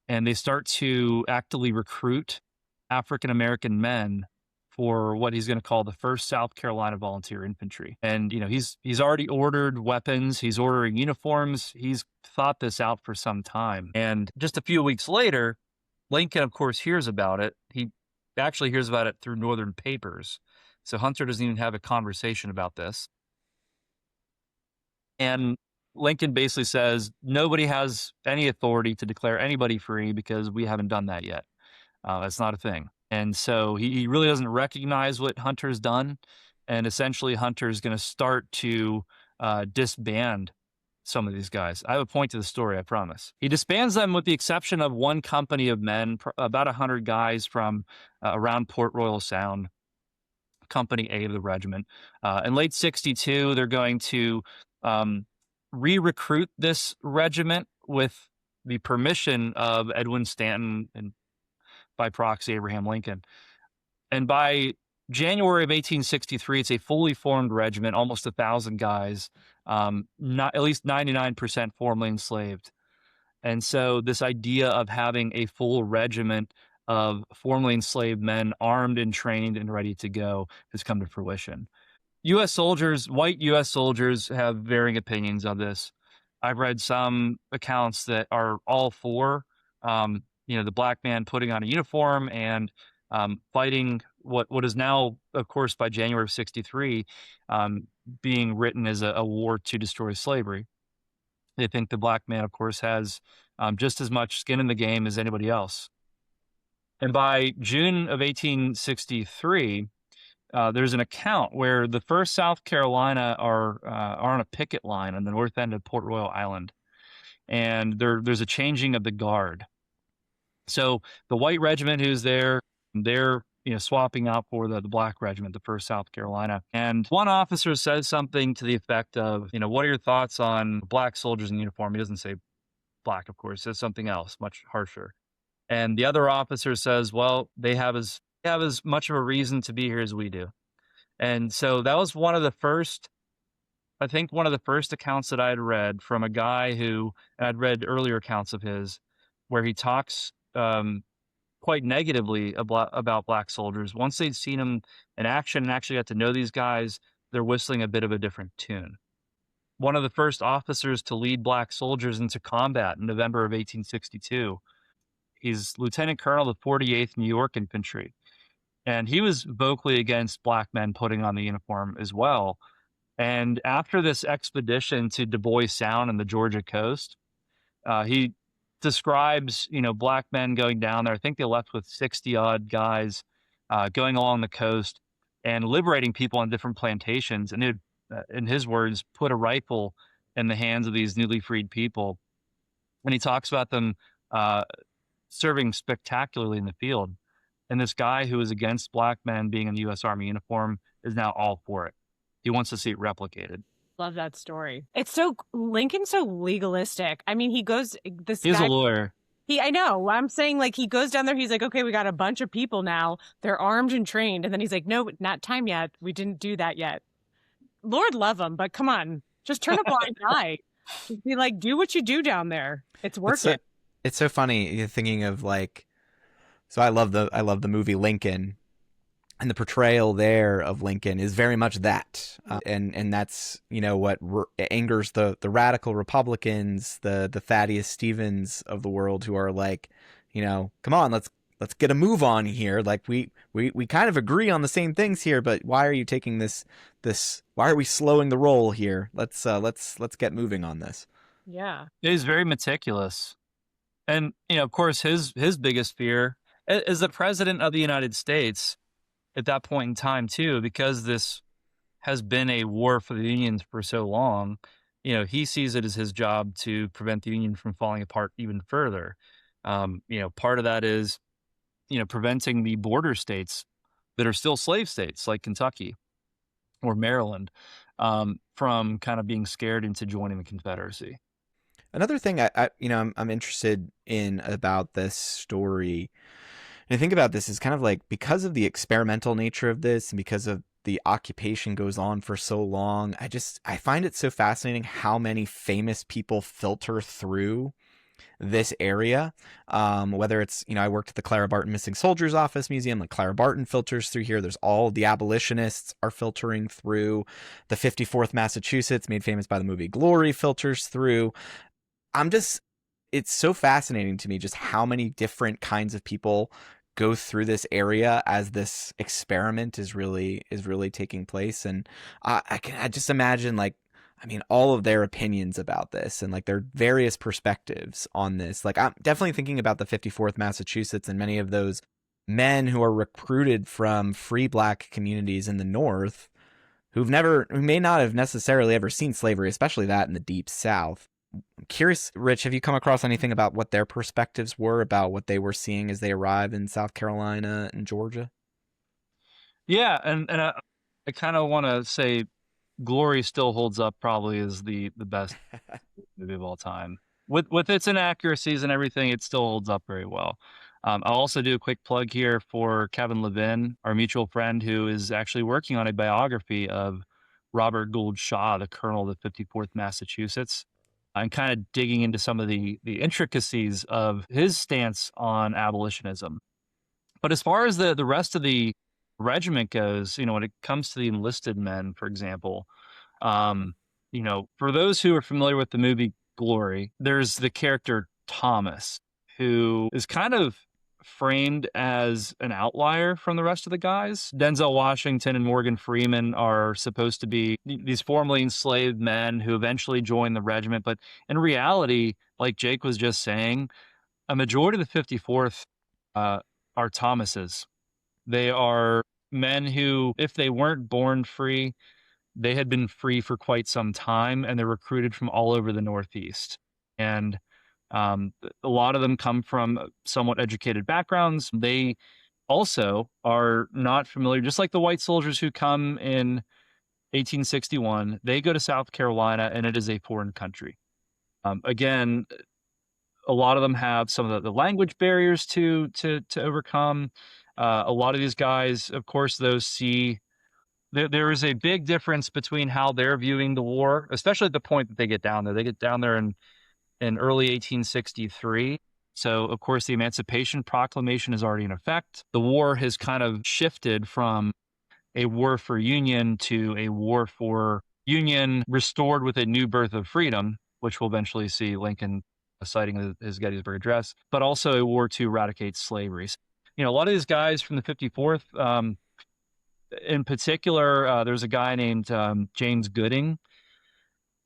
and they start to actively recruit African-American men for what he's going to call the 1st South Carolina Volunteer Infantry. And, he's already ordered weapons. He's ordering uniforms. He's thought this out for some time. And just a few weeks later, Lincoln, of course, hears about it. He actually hears about it through Northern papers. So Hunter doesn't even have a conversation about this. And Lincoln basically says, nobody has any authority to declare anybody free because we haven't done that yet. That's not a thing. And so he really doesn't recognize what Hunter's done. And essentially, Hunter's going to start to disband some of these guys. I have a point to the story, I promise. He disbands them with the exception of one company of men, about 100 guys from around Port Royal Sound, Company A of the regiment. In late 62, they're going to re-recruit this regiment with the permission of Edwin Stanton and by proxy Abraham Lincoln. And by January of 1863, it's a fully formed regiment, almost 1,000 guys, not at least 99% formerly enslaved. And so this idea of having a full regiment of formerly enslaved men armed and trained and ready to go has come to fruition. U.S. soldiers, white U.S. soldiers, have varying opinions of this. I've read some accounts that are all for, the black man putting on a uniform and fighting what is now, of course, by January of 63, being written as a war to destroy slavery. They think the black man, of course, has just as much skin in the game as anybody else. And by June of 1863, there's an account where the 1st South Carolina are on a picket line on the north end of Port Royal Island, and there's a changing of the guard. So the white regiment who's there, they're swapping out for the black regiment, the 1st South Carolina. And one officer says something to the effect of, what are your thoughts on black soldiers in uniform? He doesn't say black, of course, says something else, much harsher. And the other officer says, well, they have as much of a reason to be here as we do. And so that was one of the first accounts that I had read from a guy who, and I'd read earlier accounts of his, where he talks quite negatively about black soldiers. Once they'd seen them in action and actually got to know these guys, they're whistling a bit of a different tune. One of the first officers to lead black soldiers into combat in November of 1862, he's Lieutenant Colonel of the 48th New York Infantry. And he was vocally against black men putting on the uniform as well. And after this expedition to Du Bois Sound and the Georgia coast, he describes, black men going down there. I think they left with 60-odd guys going along the coast and liberating people on different plantations. And it, in his words, put a rifle in the hands of these newly freed people. And he talks about them serving spectacularly in the field. And this guy who is against black men being in the U.S. Army uniform is now all for it. He wants to see it replicated. Love that story. Lincoln's so legalistic. I mean, He's a lawyer. I know. I'm saying, like, he goes down there. He's like, okay, we got a bunch of people now. They're armed and trained. And then he's like, no, not time yet. We didn't do that yet. Lord love him, but come on, just turn a blind eye. Just be like, do what you do down there. It's working. It's so funny. You're thinking of like, so I love the movie Lincoln, and the portrayal there of Lincoln is very much that, and that's what angers the radical Republicans, the Thaddeus Stevens of the world, who are like, come on, let's get a move on here. Like we kind of agree on the same things here, but why are you taking this? Why are we slowing the roll here? Let's get moving on this. Yeah, he's very meticulous, and of course his biggest fear is the president of the United States at that point in time too, because this has been a war for the Union for so long. He sees it as his job to prevent the Union from falling apart even further. Part of that is, preventing the border states that are still slave states like Kentucky or Maryland from kind of being scared into joining the Confederacy. Another thing I'm interested in about this story, and I think about this, is kind of like, because of the experimental nature of this and because of the occupation goes on for so long, I find it so fascinating how many famous people filter through this area. Whether it's, I worked at the Clara Barton Missing Soldiers Office Museum, like Clara Barton filters through here. There's all the abolitionists are filtering through. The 54th Massachusetts, made famous by the movie Glory, filters through. It's so fascinating to me just how many different kinds of people go through this area as this experiment is really taking place. And I just imagine, like, all of their opinions about this and like their various perspectives on this. Like, I'm definitely thinking about the 54th Massachusetts and many of those men who are recruited from free black communities in the North who may not have necessarily ever seen slavery, especially that in the Deep South. I'm curious, Rich, have you come across anything about what their perspectives were about what they were seeing as they arrived in South Carolina and Georgia? Yeah, and I kind of want to say Glory still holds up probably as the best movie of all time. With its inaccuracies and everything, it still holds up very well. I'll also do a quick plug here for Kevin Levin, our mutual friend, who is actually working on a biography of Robert Gould Shaw, the colonel of the 54th Massachusetts, and kind of digging into some of the intricacies of his stance on abolitionism. But as far as the rest of the regiment goes, when it comes to the enlisted men, for example, for those who are familiar with the movie Glory, there's the character Thomas, who is kind of framed as an outlier from the rest of the guys. Denzel Washington and Morgan Freeman are supposed to be these formerly enslaved men who eventually join the regiment. But in reality, like Jake was just saying, a majority of the 54th are Thomases. They are men who, if they weren't born free, they had been free for quite some time, and they're recruited from all over the Northeast. And a lot of them come from somewhat educated backgrounds. They also are not familiar, just like the white soldiers who come in 1861, they go to South Carolina, and it is a foreign country. Again, a lot of them have some of the language barriers to overcome. A lot of these guys, of course, those see there is a big difference between how they're viewing the war, especially at the point that they get down there. They get down there in early 1863. So, of course, the Emancipation Proclamation is already in effect. The war has kind of shifted from a war for Union to a war for Union restored with a new birth of freedom, which we'll eventually see Lincoln citing his Gettysburg Address, but also a war to eradicate slavery. A lot of these guys from the 54th, in particular, there's a guy named James Gooding,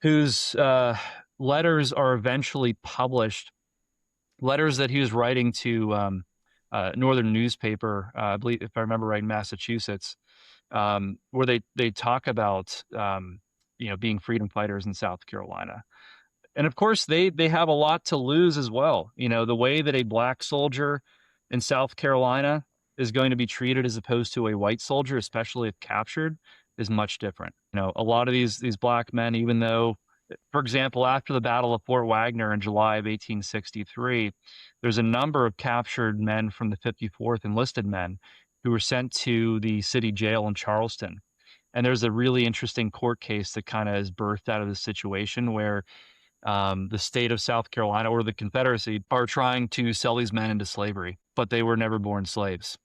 whose letters are eventually published, letters that he was writing to Northern newspaper, I believe, if I remember right, in Massachusetts, where they talk about being freedom fighters in South Carolina. And of course, they have a lot to lose as well. The way that a black soldier in South Carolina is going to be treated as opposed to a white soldier, especially if captured, is much different. A lot of these black men, even though, for example, after the Battle of Fort Wagner in July of 1863, there's a number of captured men from the 54th enlisted men who were sent to the city jail in Charleston. And there's a really interesting court case that kind of is birthed out of this situation where the state of South Carolina or the Confederacy are trying to sell these men into slavery, but they were never born slaves.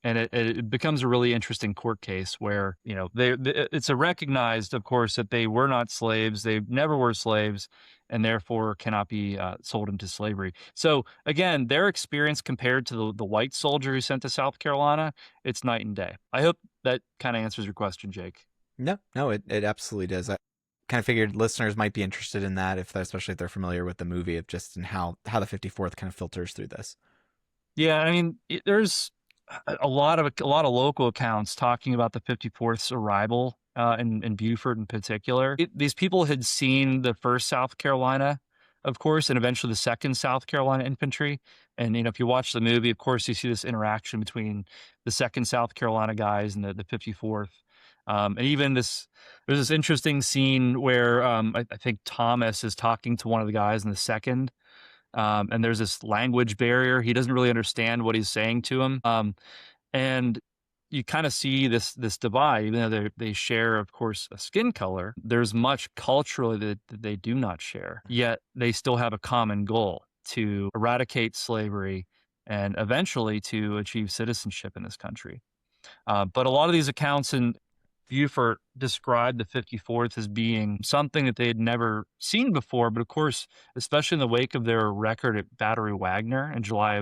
And it becomes a really interesting court case where, it's a recognized, of course, that they were not slaves. They never were slaves and therefore cannot be sold into slavery. So again, their experience compared to the white soldier who sent to South Carolina, it's night and day. I hope that kind of answers your question, Jake. No, it absolutely does. I kind of figured listeners might be interested in that, especially if they're familiar with the movie, of just in how the 54th kind of filters through this. Yeah, I mean, there's a lot of local accounts talking about the 54th's arrival in Beaufort in particular. These people had seen the 1st South Carolina, of course, and eventually the 2nd South Carolina Infantry. And, if you watch the movie, of course, you see this interaction between the 2nd South Carolina guys and the 54th. And even there's this interesting scene where I think Thomas is talking to one of the guys in the 2nd. And there's this language barrier. He doesn't really understand what he's saying to him. And you kind of see this divide, even though they share, of course, a skin color. There's much culturally that they do not share, yet they still have a common goal to eradicate slavery and eventually to achieve citizenship in this country. But a lot of these accounts in Beaufort described the 54th as being something that they had never seen before. But of course, especially in the wake of their record at Battery Wagner in July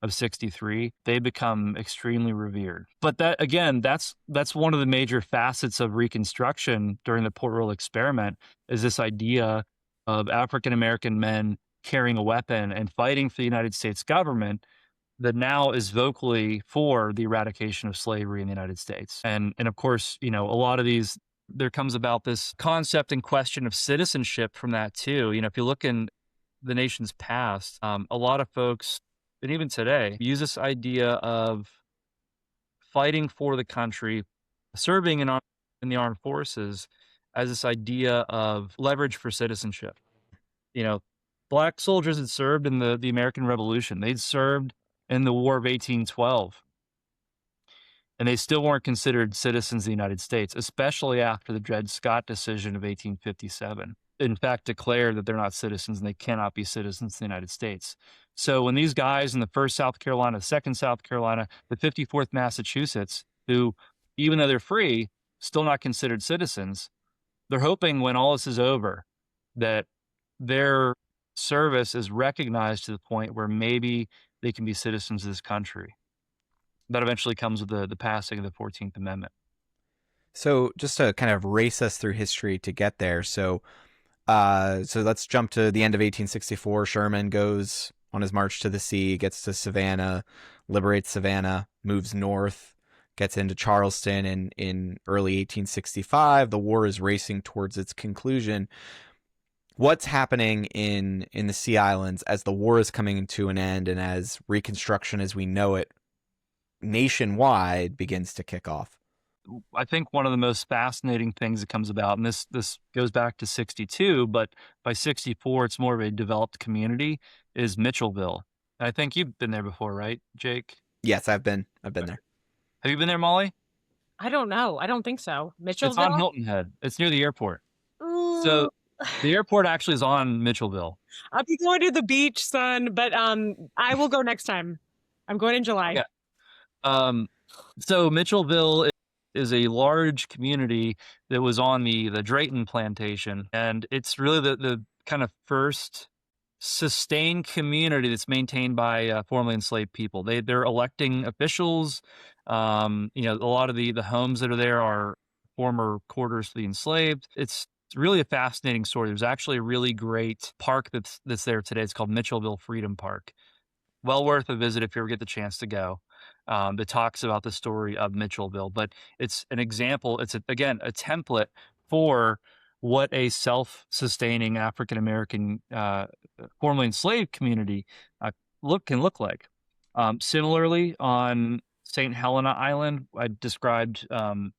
of 63, they become extremely revered. But that, again, that's one of the major facets of Reconstruction during the Port Royal experiment, is this idea of African-American men carrying a weapon and fighting for the United States government that now is vocally for the eradication of slavery in the United States. And of course, a lot of these, there comes about this concept and question of citizenship from that too. If you look in the nation's past, a lot of folks, and even today, use this idea of fighting for the country, serving in the armed forces as this idea of leverage for citizenship. Black soldiers had served in the American Revolution. They'd served in the War of 1812. And they still weren't considered citizens of the United States, especially after the Dred Scott decision of 1857. In fact, declared that they're not citizens and they cannot be citizens of the United States. So when these guys in the 1st South Carolina, 2nd South Carolina, the 54th Massachusetts, who, even though they're free, still not considered citizens, they're hoping when all this is over that their service is recognized to the point where maybe they can be citizens of this country. That eventually comes with the passing of the 14th Amendment. So just to kind of race us through history to get there. So let's jump to the end of 1864. Sherman goes on his march to the sea, gets to Savannah, liberates Savannah, moves north, gets into Charleston, and in early 1865, the war is racing towards its conclusion. What's happening in the Sea Islands as the war is coming to an end and as Reconstruction as we know it nationwide begins to kick off? I think one of the most fascinating things that comes about, and this goes back to 62, but by 64, it's more of a developed community, is Mitchellville. And I think you've been there before, right, Jake? Yes, I've been there. Have you been there, Molly? I don't know. I don't think so. Mitchellville? It's on Hilton Head. It's near the airport. Ooh. So the airport actually is on Mitchellville. I'll be going to the beach, son, but I will go next time. I'm going in July. Yeah. So Mitchellville is a large community that was on the Drayton plantation, and it's really the kind of first sustained community that's maintained by formerly enslaved people. They're electing officials. A lot of the homes that are there are former quarters for the enslaved. It's really a fascinating story. There's actually a really great park that's there today. It's called Mitchellville Freedom Park. Well worth a visit if you ever get the chance to go. That talks about the story of Mitchellville, but it's an example. It's again a template for what a self-sustaining African American formerly enslaved community can look like. Similarly, on St. Helena Island, I described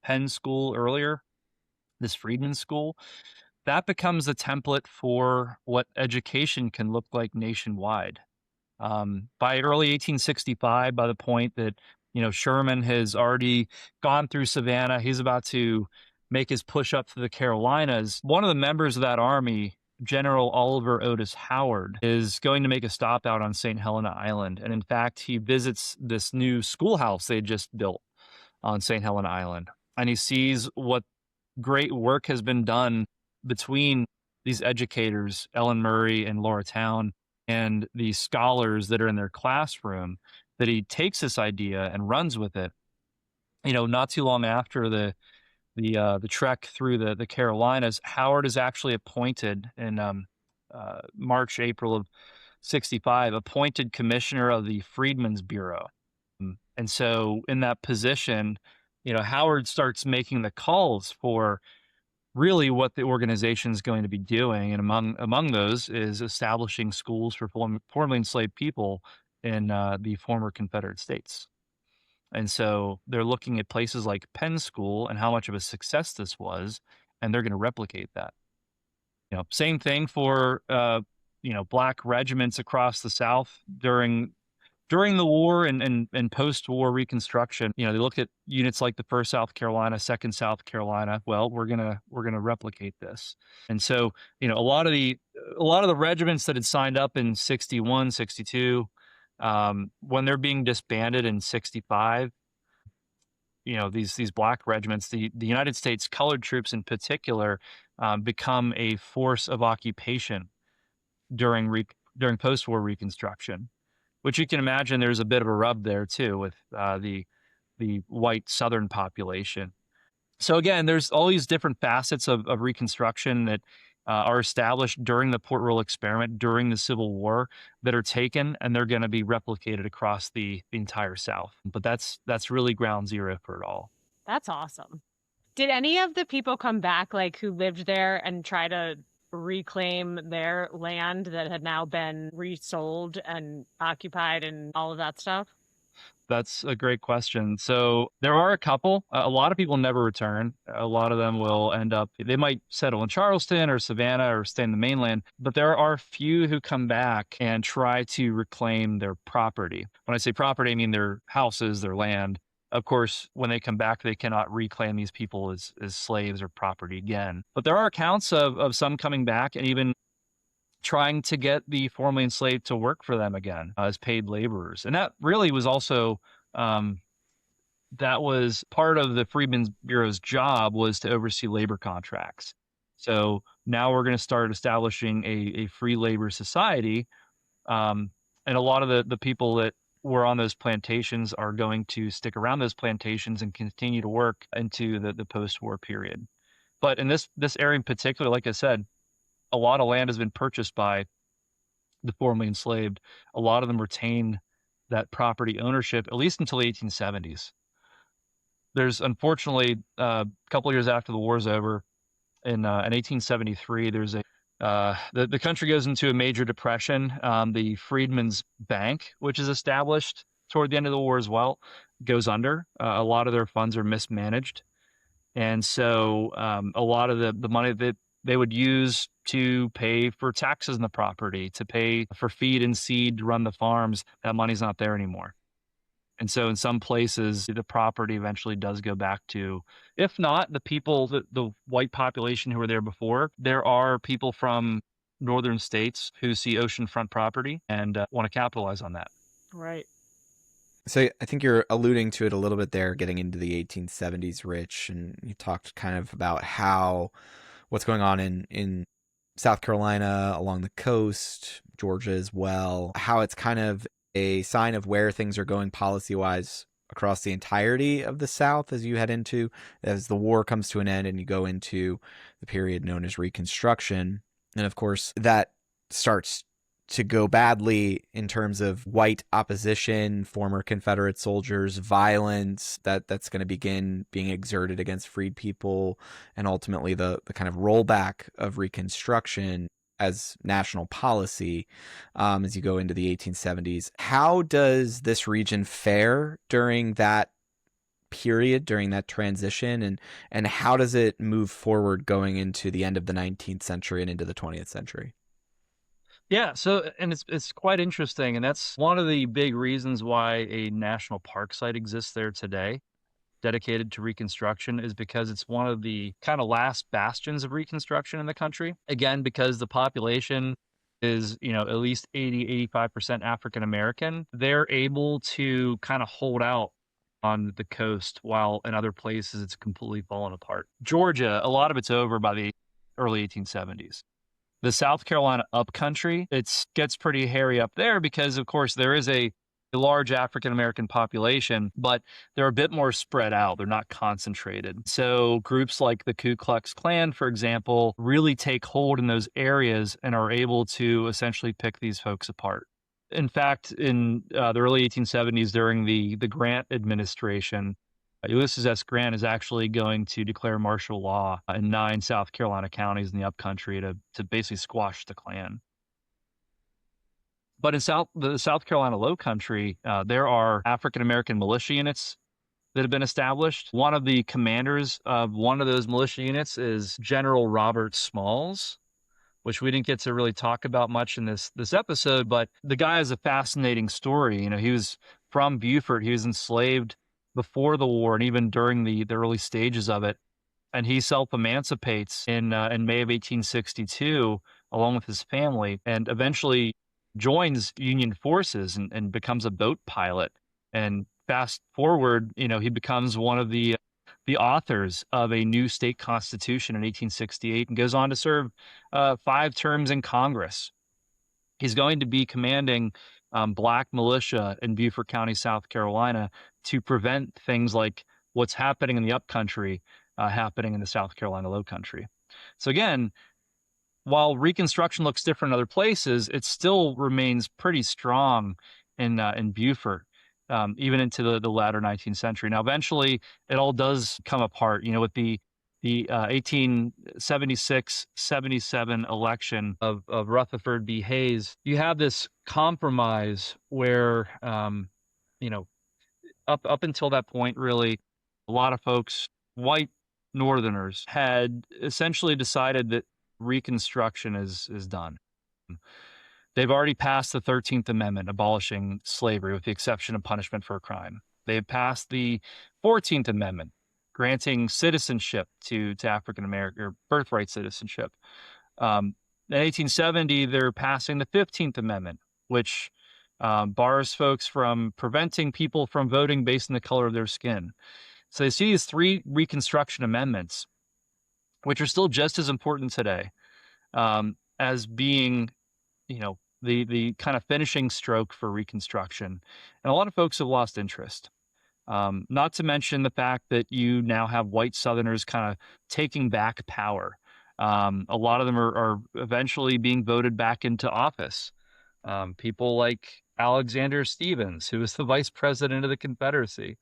Penn School earlier. This Freedman School that becomes the template for what education can look like nationwide. By early 1865, by the point that, Sherman has already gone through Savannah, he's about to make his push up to the Carolinas. One of the members of that army, General Oliver Otis Howard, is going to make a stop out on St. Helena Island. And in fact, he visits this new schoolhouse they just built on St. Helena Island. And he sees what great work has been done between these educators, Ellen Murray and Laura Town, and the scholars that are in their classroom, that he takes this idea and runs with it. Not too long after the trek through the Carolinas, Howard is actually appointed in March, April of 65, appointed commissioner of the Freedmen's Bureau. And so in that position, Howard starts making the calls for really what the organization is going to be doing. And among those is establishing schools for formerly enslaved people in the former Confederate States. And so they're looking at places like Penn School and how much of a success this was, and they're going to replicate that. Same thing for, Black regiments across the South during the war and post-war Reconstruction. They look at units like the 1st South Carolina, 2nd South Carolina. Well, we're gonna replicate this. And so, a lot of the regiments that had signed up in 61, 62, when they're being disbanded in 65, these Black regiments, the United States colored troops in particular, become a force of occupation during post-war Reconstruction. Which you can imagine there's a bit of a rub there too with the white Southern population. So again, there's all these different facets of Reconstruction that are established during the Port Royal experiment, during the Civil War, that are taken, and they're going to be replicated across the entire South. But that's really ground zero for it all. That's awesome. Did any of the people come back, who lived there, and try to reclaim their land that had now been resold and occupied and all of that stuff? That's a great question. So there are a couple. A lot of people never return. A lot of them will end up, they might settle in Charleston or Savannah or stay in the mainland. But there are few who come back and try to reclaim their property. When I say property, I mean their houses, their land. Of course, when they come back, they cannot reclaim these people as slaves or property again. But there are accounts of some coming back and even trying to get the formerly enslaved to work for them again as paid laborers. And that really was also, that was part of the Freedmen's Bureau's job, was to oversee labor contracts. So now we're going to start establishing a free labor society. And a lot of the people that were on those plantations are going to stick around those plantations and continue to work into the post-war period. But in this area in particular, like I said, a lot of land has been purchased by the formerly enslaved. A lot of them retain that property ownership, at least until the 1870s. There's unfortunately a couple of years after the war's over, in 1873, there's the country goes into a major depression. The Freedmen's Bank, which is established toward the end of the war as well, goes under. A lot of their funds are mismanaged. And so a lot of the money that they would use to pay for taxes on the property, to pay for feed and seed to run the farms, that money's not there anymore. And so in some places, the property eventually does go back to, if not the people, the white population who were there before, there are people from northern states who see oceanfront property and want to capitalize on that. Right. So I think you're alluding to it a little bit there, getting into the 1870s, Rich, and you talked kind of about how what's going on in South Carolina, along the coast, Georgia as well, how it's kind of a sign of where things are going policy-wise across the entirety of the South as you head into, as the war comes to an end and you go into the period known as Reconstruction. And of course, that starts to go badly in terms of white opposition, former Confederate soldiers, violence that's going to begin being exerted against freed people, and ultimately the kind of rollback of Reconstruction as national policy as you go into the 1870s. How does this region fare during that period, during that transition, and how does it move forward going into the end of the 19th century and into the 20th century? Yeah, so and it's quite interesting, and that's one of the big reasons why a national park site exists there today, dedicated to Reconstruction, is because it's one of the kind of last bastions of Reconstruction in the country. Again, because the population is, at least 85% African American, they're able to kind of hold out on the coast, while in other places it's completely fallen apart. Georgia, a lot of it's over by the early 1870s. The South Carolina upcountry, it gets pretty hairy up there because, of course, there is a large African-American population, but they're a bit more spread out. They're not concentrated. So groups like the Ku Klux Klan, for example, really take hold in those areas and are able to essentially pick these folks apart. In fact, in the early 1870s, during the Grant administration, Ulysses S. Grant is actually going to declare martial law in 9 South Carolina counties in the upcountry to basically squash the Klan. But in the South Carolina Low Country, there are African-American militia units that have been established. One of the commanders of one of those militia units is General Robert Smalls, which we didn't get to really talk about much in this episode, but the guy has a fascinating story. He was from Beaufort. He was enslaved before the war and even during the early stages of it. And he self-emancipates in May of 1862 along with his family, and eventually joins Union forces and becomes a boat pilot. And fast forward, he becomes one of the authors of a new state constitution in 1868 and goes on to serve 5 terms in Congress. He's going to be commanding black militia in Beaufort County, South Carolina, to prevent things like what's happening in the upcountry happening in the South Carolina Low Country. So again, while Reconstruction looks different in other places, it still remains pretty strong in Beaufort, even into the latter 19th century. Now, eventually, it all does come apart. With the 1876-77 election of Rutherford B. Hayes, you have this compromise where, up until that point, really, a lot of folks, white Northerners, had essentially decided that Reconstruction is done. They've already passed the 13th Amendment abolishing slavery with the exception of punishment for a crime. They've passed the 14th Amendment granting citizenship to African American, or birthright citizenship. In 1870, they're passing the 15th Amendment, which bars folks from preventing people from voting based on the color of their skin. So they see these three Reconstruction amendments, which are still just as important today, as being, the kind of finishing stroke for Reconstruction. And a lot of folks have lost interest. Not to mention the fact that you now have white Southerners kind of taking back power. A lot of them are eventually being voted back into office. People like Alexander Stephens, who was the vice president of the Confederacy.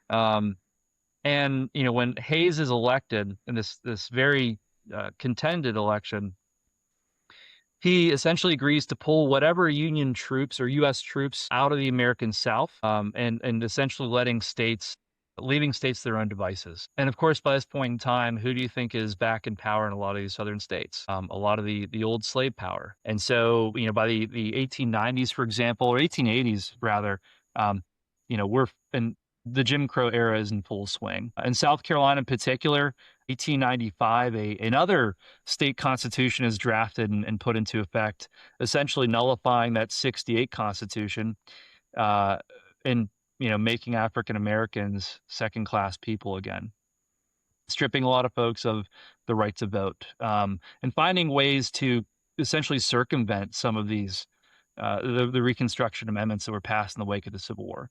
And when Hayes is elected in this very contended election, he essentially agrees to pull whatever Union troops or U.S. troops out of the American South, and essentially leaving states to their own devices. And of course, by this point in time, who do you think is back in power in a lot of these southern states? A lot of the old slave power. And so, by the 1890s, for example, or 1880s rather, we're in the Jim Crow era is in full swing. In South Carolina in particular, 1895, another state constitution is drafted and put into effect, essentially nullifying that 68 constitution, and making African Americans second-class people again, stripping a lot of folks of the right to vote, and finding ways to essentially circumvent some of these the Reconstruction amendments that were passed in the wake of the Civil War.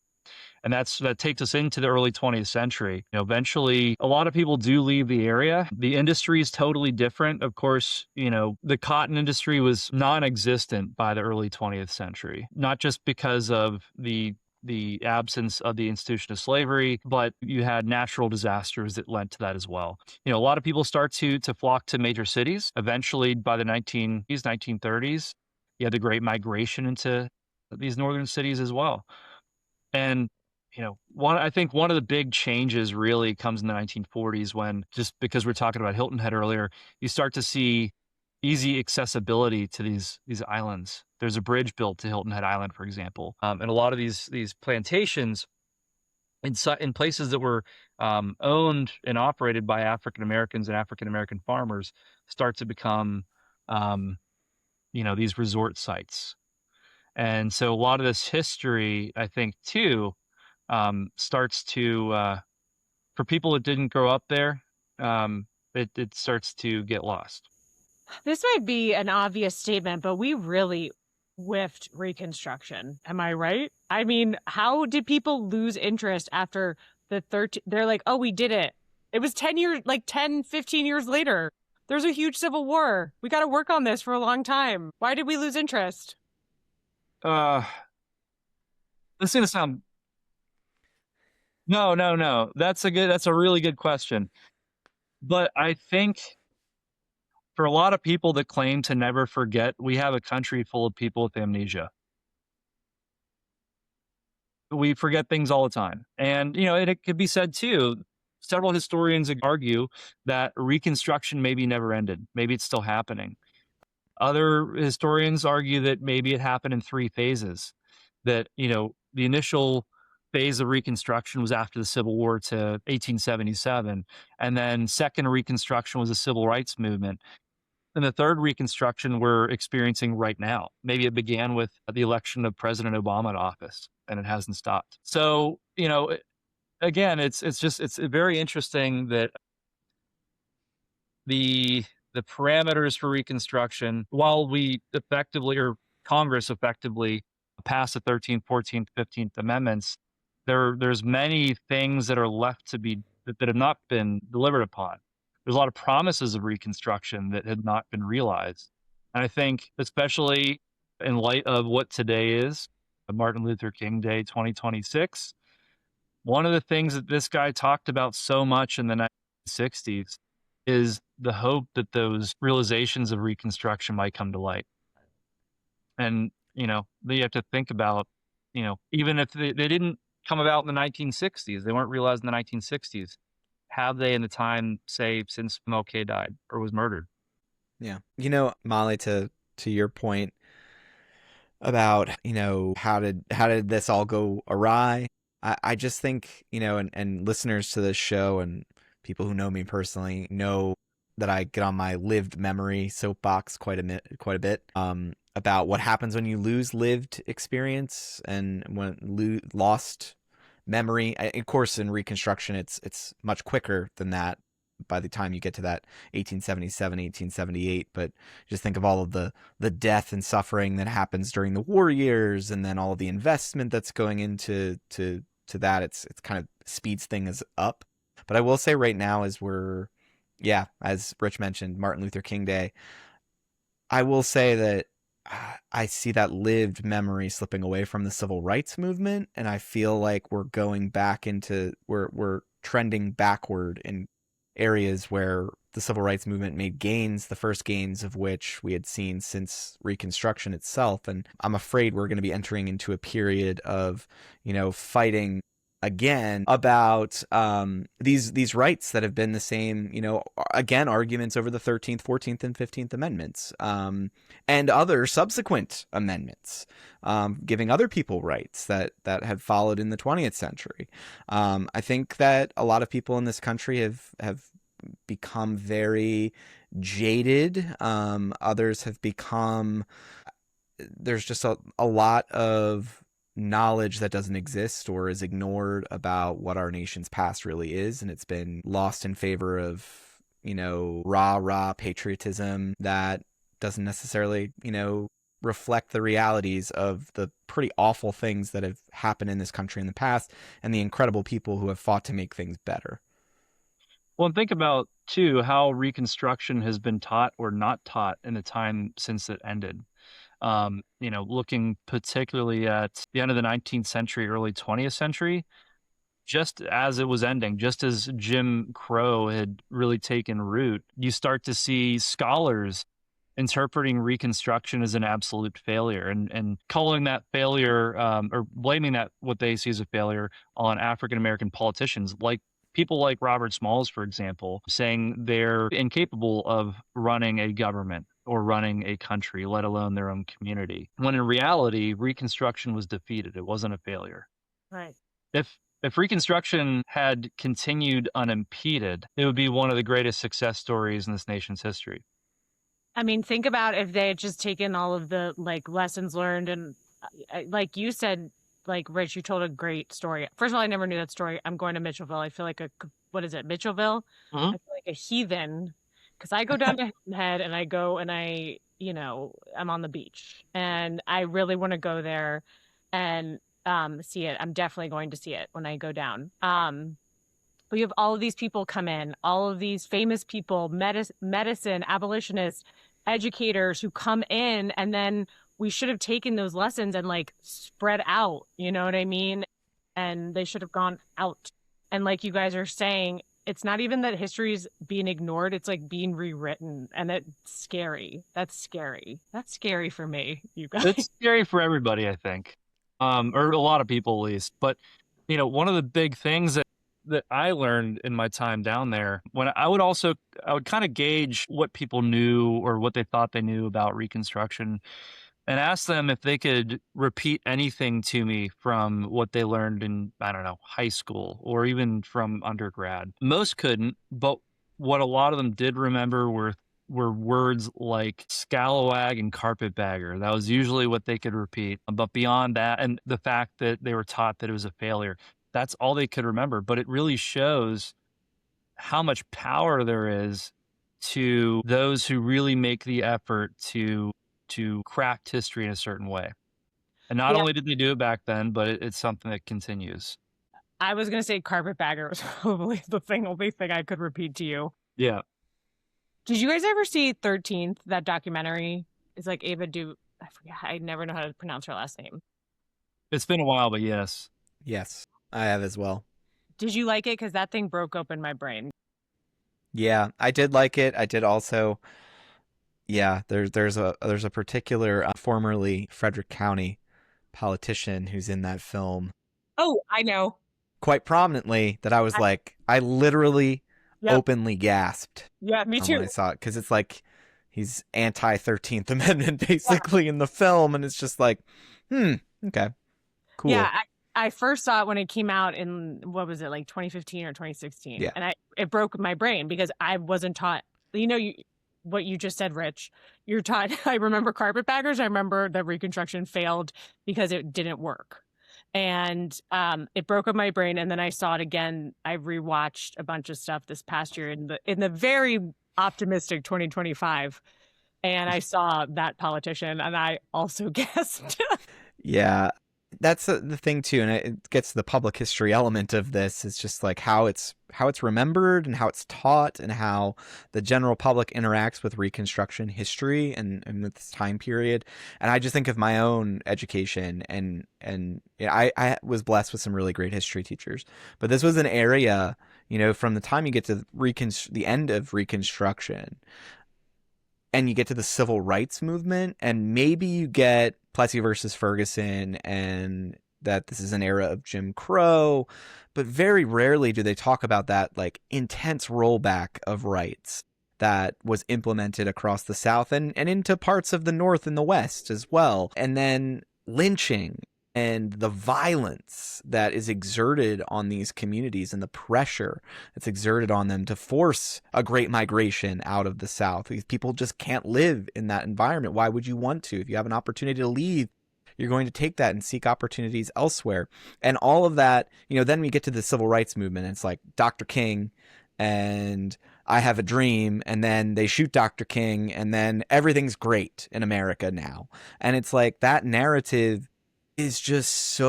And that takes us into the early 20th century. Eventually, a lot of people do leave the area. The industry is totally different. Of course, the cotton industry was non-existent by the early 20th century, not just because of the absence of the institution of slavery, but you had natural disasters that led to that as well. A lot of people start to flock to major cities. Eventually, by the 1930s, you had the Great Migration into these northern cities as well. And I think one of the big changes really comes in the 1940s when, just because we're talking about Hilton Head earlier, you start to see easy accessibility to these islands. There's a bridge built to Hilton Head Island, for example, and a lot of these plantations in places that were owned and operated by African Americans and African American farmers start to become these resort sites. And so a lot of this history, I think, too, starts to, for people that didn't grow up there, it starts to get lost. This might be an obvious statement, but we really whiffed Reconstruction. Am I right? I mean, how did people lose interest after the 13? They're like, oh, we did it. It was 10, 15 years later. There's a huge civil war. We got to work on this for a long time. Why did we lose interest? This is gonna sound. No. That's a really good question. But I think for a lot of people that claim to never forget, we have a country full of people with amnesia. We forget things all the time. And, it could be said too, several historians argue that Reconstruction maybe never ended. Maybe it's still happening. Other historians argue that maybe it happened in three phases, that, the initial phase of Reconstruction was after the Civil War to 1877. And then second Reconstruction was the Civil Rights Movement. And the third Reconstruction we're experiencing right now. Maybe it began with the election of President Obama to office, and it hasn't stopped. So, again, it's very interesting that the parameters for Reconstruction, while we effectively, or Congress effectively, passed the 13th, 14th, 15th Amendments, there's many things that are left to be, that have not been delivered upon. There's a lot of promises of Reconstruction that had not been realized. And I think, especially in light of what today is, Martin Luther King Day 2026, one of the things that this guy talked about so much in the 1960s is the hope that those realizations of Reconstruction might come to light. And, you have to think about, even if they didn't come about in the 1960s. They weren't realized in the 1960s. Have they in the time, say, since MLK died or was murdered? Yeah. Molly, to your point about, how did this all go awry? I just think, and listeners to this show and people who know me personally know that I get on my lived memory soapbox quite a bit, about what happens when you lose lived experience and when lost memory. Of course, in Reconstruction, it's much quicker than that by the time you get to that 1877, 1878. But just think of all of the death and suffering that happens during the war years, and then all of the investment that's going into that. It's kind of speeds things up. But I will say right now, as Rich mentioned, Martin Luther King Day, I will say that I see that lived memory slipping away from the civil rights movement, and I feel like we're going back into we're trending backward in areas where the civil rights movement made gains, the first gains of which we had seen since Reconstruction itself. And I'm afraid we're going to be entering into a period of, fighting again about these rights that have been the same, again, arguments over the 13th, 14th, and 15th Amendments, and other subsequent amendments, giving other people rights that have followed in the 20th century. I think that a lot of people in this country have become very jaded. Others have become, there's just a lot of knowledge that doesn't exist or is ignored about what our nation's past really is, and it's been lost in favor of, rah patriotism that doesn't necessarily, reflect the realities of the pretty awful things that have happened in this country in the past and the incredible people who have fought to make things better. Well, and think about, too, how Reconstruction has been taught or not taught in the time since it ended. Looking particularly at the end of the 19th century, early 20th century, just as it was ending, just as Jim Crow had really taken root, you start to see scholars interpreting Reconstruction as an absolute failure and calling that failure, or blaming that, what they see as a failure, on African American politicians, like people like Robert Smalls, for example, saying they're incapable of running a government or running a country, let alone their own community. When in reality, Reconstruction was defeated. It wasn't a failure. Right. If Reconstruction had continued unimpeded, it would be one of the greatest success stories in this nation's history. I mean, think about if they had just taken all of the lessons learned, and like you said, Rich, you told a great story. First of all, I never knew that story. I'm going to Mitchellville. I feel like what is it, Mitchellville? Mm-hmm. I feel like a heathen because I go down to Head and I go and I'm on the beach and I really want to go there and see it. I'm definitely going to see it when I go down. We have all of these people come in, all of these famous people, medicine, abolitionists, educators who come in, and then we should have taken those lessons and spread out, you know what I mean? And they should have gone out. And like you guys are saying, it's not even that history is being ignored, it's being rewritten. And that's scary. That's scary. That's scary for me, you guys. It's scary for everybody, I think. Or a lot of people at least. But, one of the big things that I learned in my time down there, when I would kind of gauge what people knew or what they thought they knew about Reconstruction and ask them if they could repeat anything to me from what they learned in, I don't know, high school or even from undergrad. Most couldn't, but what a lot of them did remember were words like scalawag and carpetbagger. That was usually what they could repeat. But beyond that, and the fact that they were taught that it was a failure, that's all they could remember. But it really shows how much power there is to those who really make the effort to craft history in a certain way. And not only did they do it back then, but it's something that continues. I was going to say carpetbagger was probably the only thing I could repeat to you. Yeah. Did you guys ever see 13th, that documentary? It's Ava I forget. I never know how to pronounce her last name. It's been a while, but yes. Yes, I have as well. Did you like it? Because that thing broke open my brain. Yeah, I did like it. I did also. Yeah, there's a particular formerly Frederick County politician who's in that film. Oh, I know. quite prominently that I was like, I literally openly gasped. Yeah, me too. When I saw it, because it's like he's anti 13th Amendment basically in the film, and it's just like, okay, cool. Yeah, I first saw it when it came out in, what was it, like 2015 or 2016, and it broke my brain because I wasn't taught. What you just said, Rich. You're taught. I remember Carpetbaggers. I remember that Reconstruction failed because it didn't work. And it broke up my brain. And then I saw it again. I rewatched a bunch of stuff this past year in the very optimistic 2025, and I saw that politician, and I also gasped. Yeah, that's the thing too, and it gets to the public history element of this. It's just like how it's remembered and how it's taught and how the general public interacts with Reconstruction history and with this time period. And I just think of my own education, and I was blessed with some really great history teachers, but this was an area, from the time you get to the end of Reconstruction and you get to the civil rights movement, and maybe you get Plessy versus Ferguson, and that this is an era of Jim Crow, but very rarely do they talk about that like intense rollback of rights that was implemented across the South and into parts of the North and the West as well. And then lynching and the violence that is exerted on these communities and the pressure that's exerted on them to force a great migration out of the South. These people just can't live in that environment. Why would you want to? If you have an opportunity to leave, you're going to take that and seek opportunities elsewhere. And all of that, then we get to the civil rights movement. And it's like Dr. King and I Have a Dream, and then they shoot Dr. King, and then everything's great in America now. And it's like that narrative is just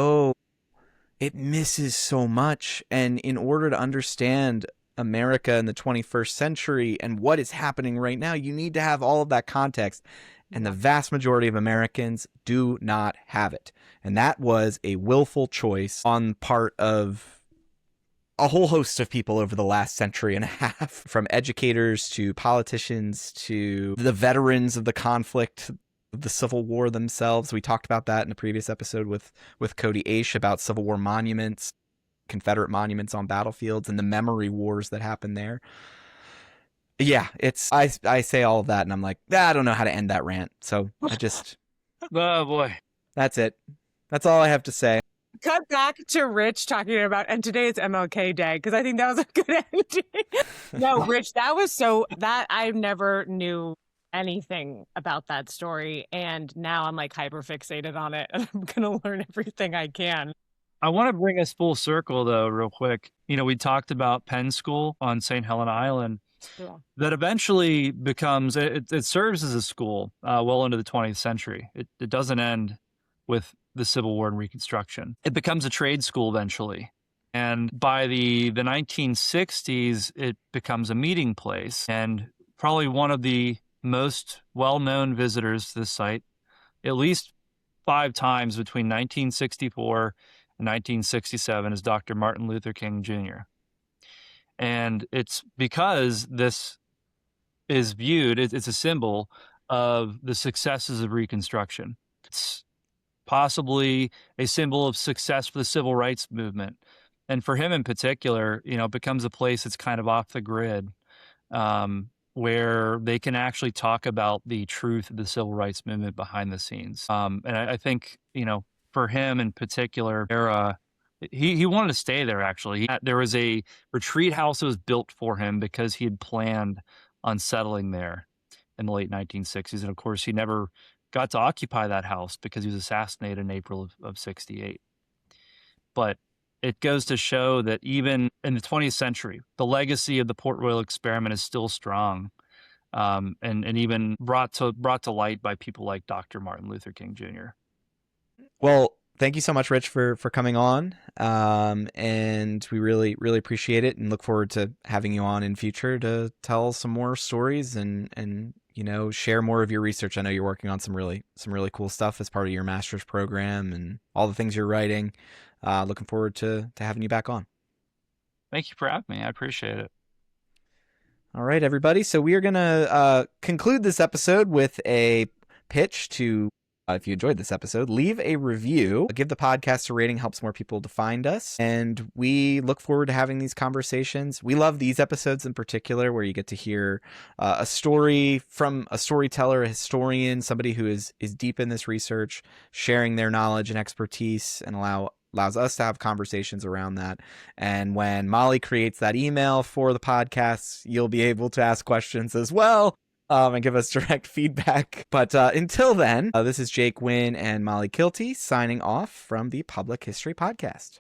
it misses so much. And in order to understand America in the 21st century and what is happening right now, you need to have all of that context. And the vast majority of Americans do not have it. And that was a willful choice on part of a whole host of people over the last century and a half, from educators to politicians to the veterans of the conflict, the Civil War themselves. We talked about that in a previous episode with Cody Aish about Civil War monuments, Confederate monuments on battlefields, and the memory wars that happened there. Yeah, I say all of that, and I'm like, I don't know how to end that rant. So I just, oh boy, that's it. That's all I have to say. Cut back to Rich talking about, and today is MLK Day, because I think that was a good ending. No, Rich, that I never knew anything about that story, and now I'm like hyper fixated on it, and I'm gonna learn everything I can. I want to bring us full circle though real quick. We talked about Penn School on St. Helena Island. Yeah. That eventually becomes it serves as a school well into the 20th century. It doesn't end with the Civil War and Reconstruction. It becomes a trade school eventually. And by the 1960s, it becomes a meeting place, and probably one of the most well-known visitors to the site, at least 5 times between 1964 and 1967, is Dr. Martin Luther King Jr. And it's because this is viewed, it's a symbol of the successes of Reconstruction. It's possibly a symbol of success for the civil rights movement. And for him in particular, it becomes a place that's kind of off the grid, where they can actually talk about the truth of the civil rights movement behind the scenes. And I think, for him in particular, he wanted to stay there, actually. There was a retreat house that was built for him because he had planned on settling there in the late 1960s. And of course, he never got to occupy that house because he was assassinated in April of 68. But it goes to show that even in the 20th century, the legacy of the Port Royal experiment is still strong, and even brought to light by people like Dr. Martin Luther King Jr. Well, thank you so much, Rich, for coming on, and we really, really appreciate it and look forward to having you on in future to tell some more stories and share more of your research. I know you're working on some really cool stuff as part of your master's program and all the things you're writing. Looking forward to having you back on. Thank you for having me. I appreciate it. All right, everybody. So we are going to conclude this episode with a pitch to If you enjoyed this episode, leave a review. Give the podcast a rating, helps more people to find us. And we look forward to having these conversations. We love these episodes in particular, where you get to hear a story from a storyteller, a historian, somebody who is deep in this research, sharing their knowledge and expertise, and allows us to have conversations around that. And when Molly creates that email for the podcast, you'll be able to ask questions as well. And give us direct feedback. But until then, this is Jake Wynn and Molly Keilty signing off from the Public History Podcast.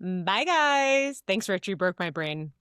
Bye, guys. Thanks, Rich. You broke my brain.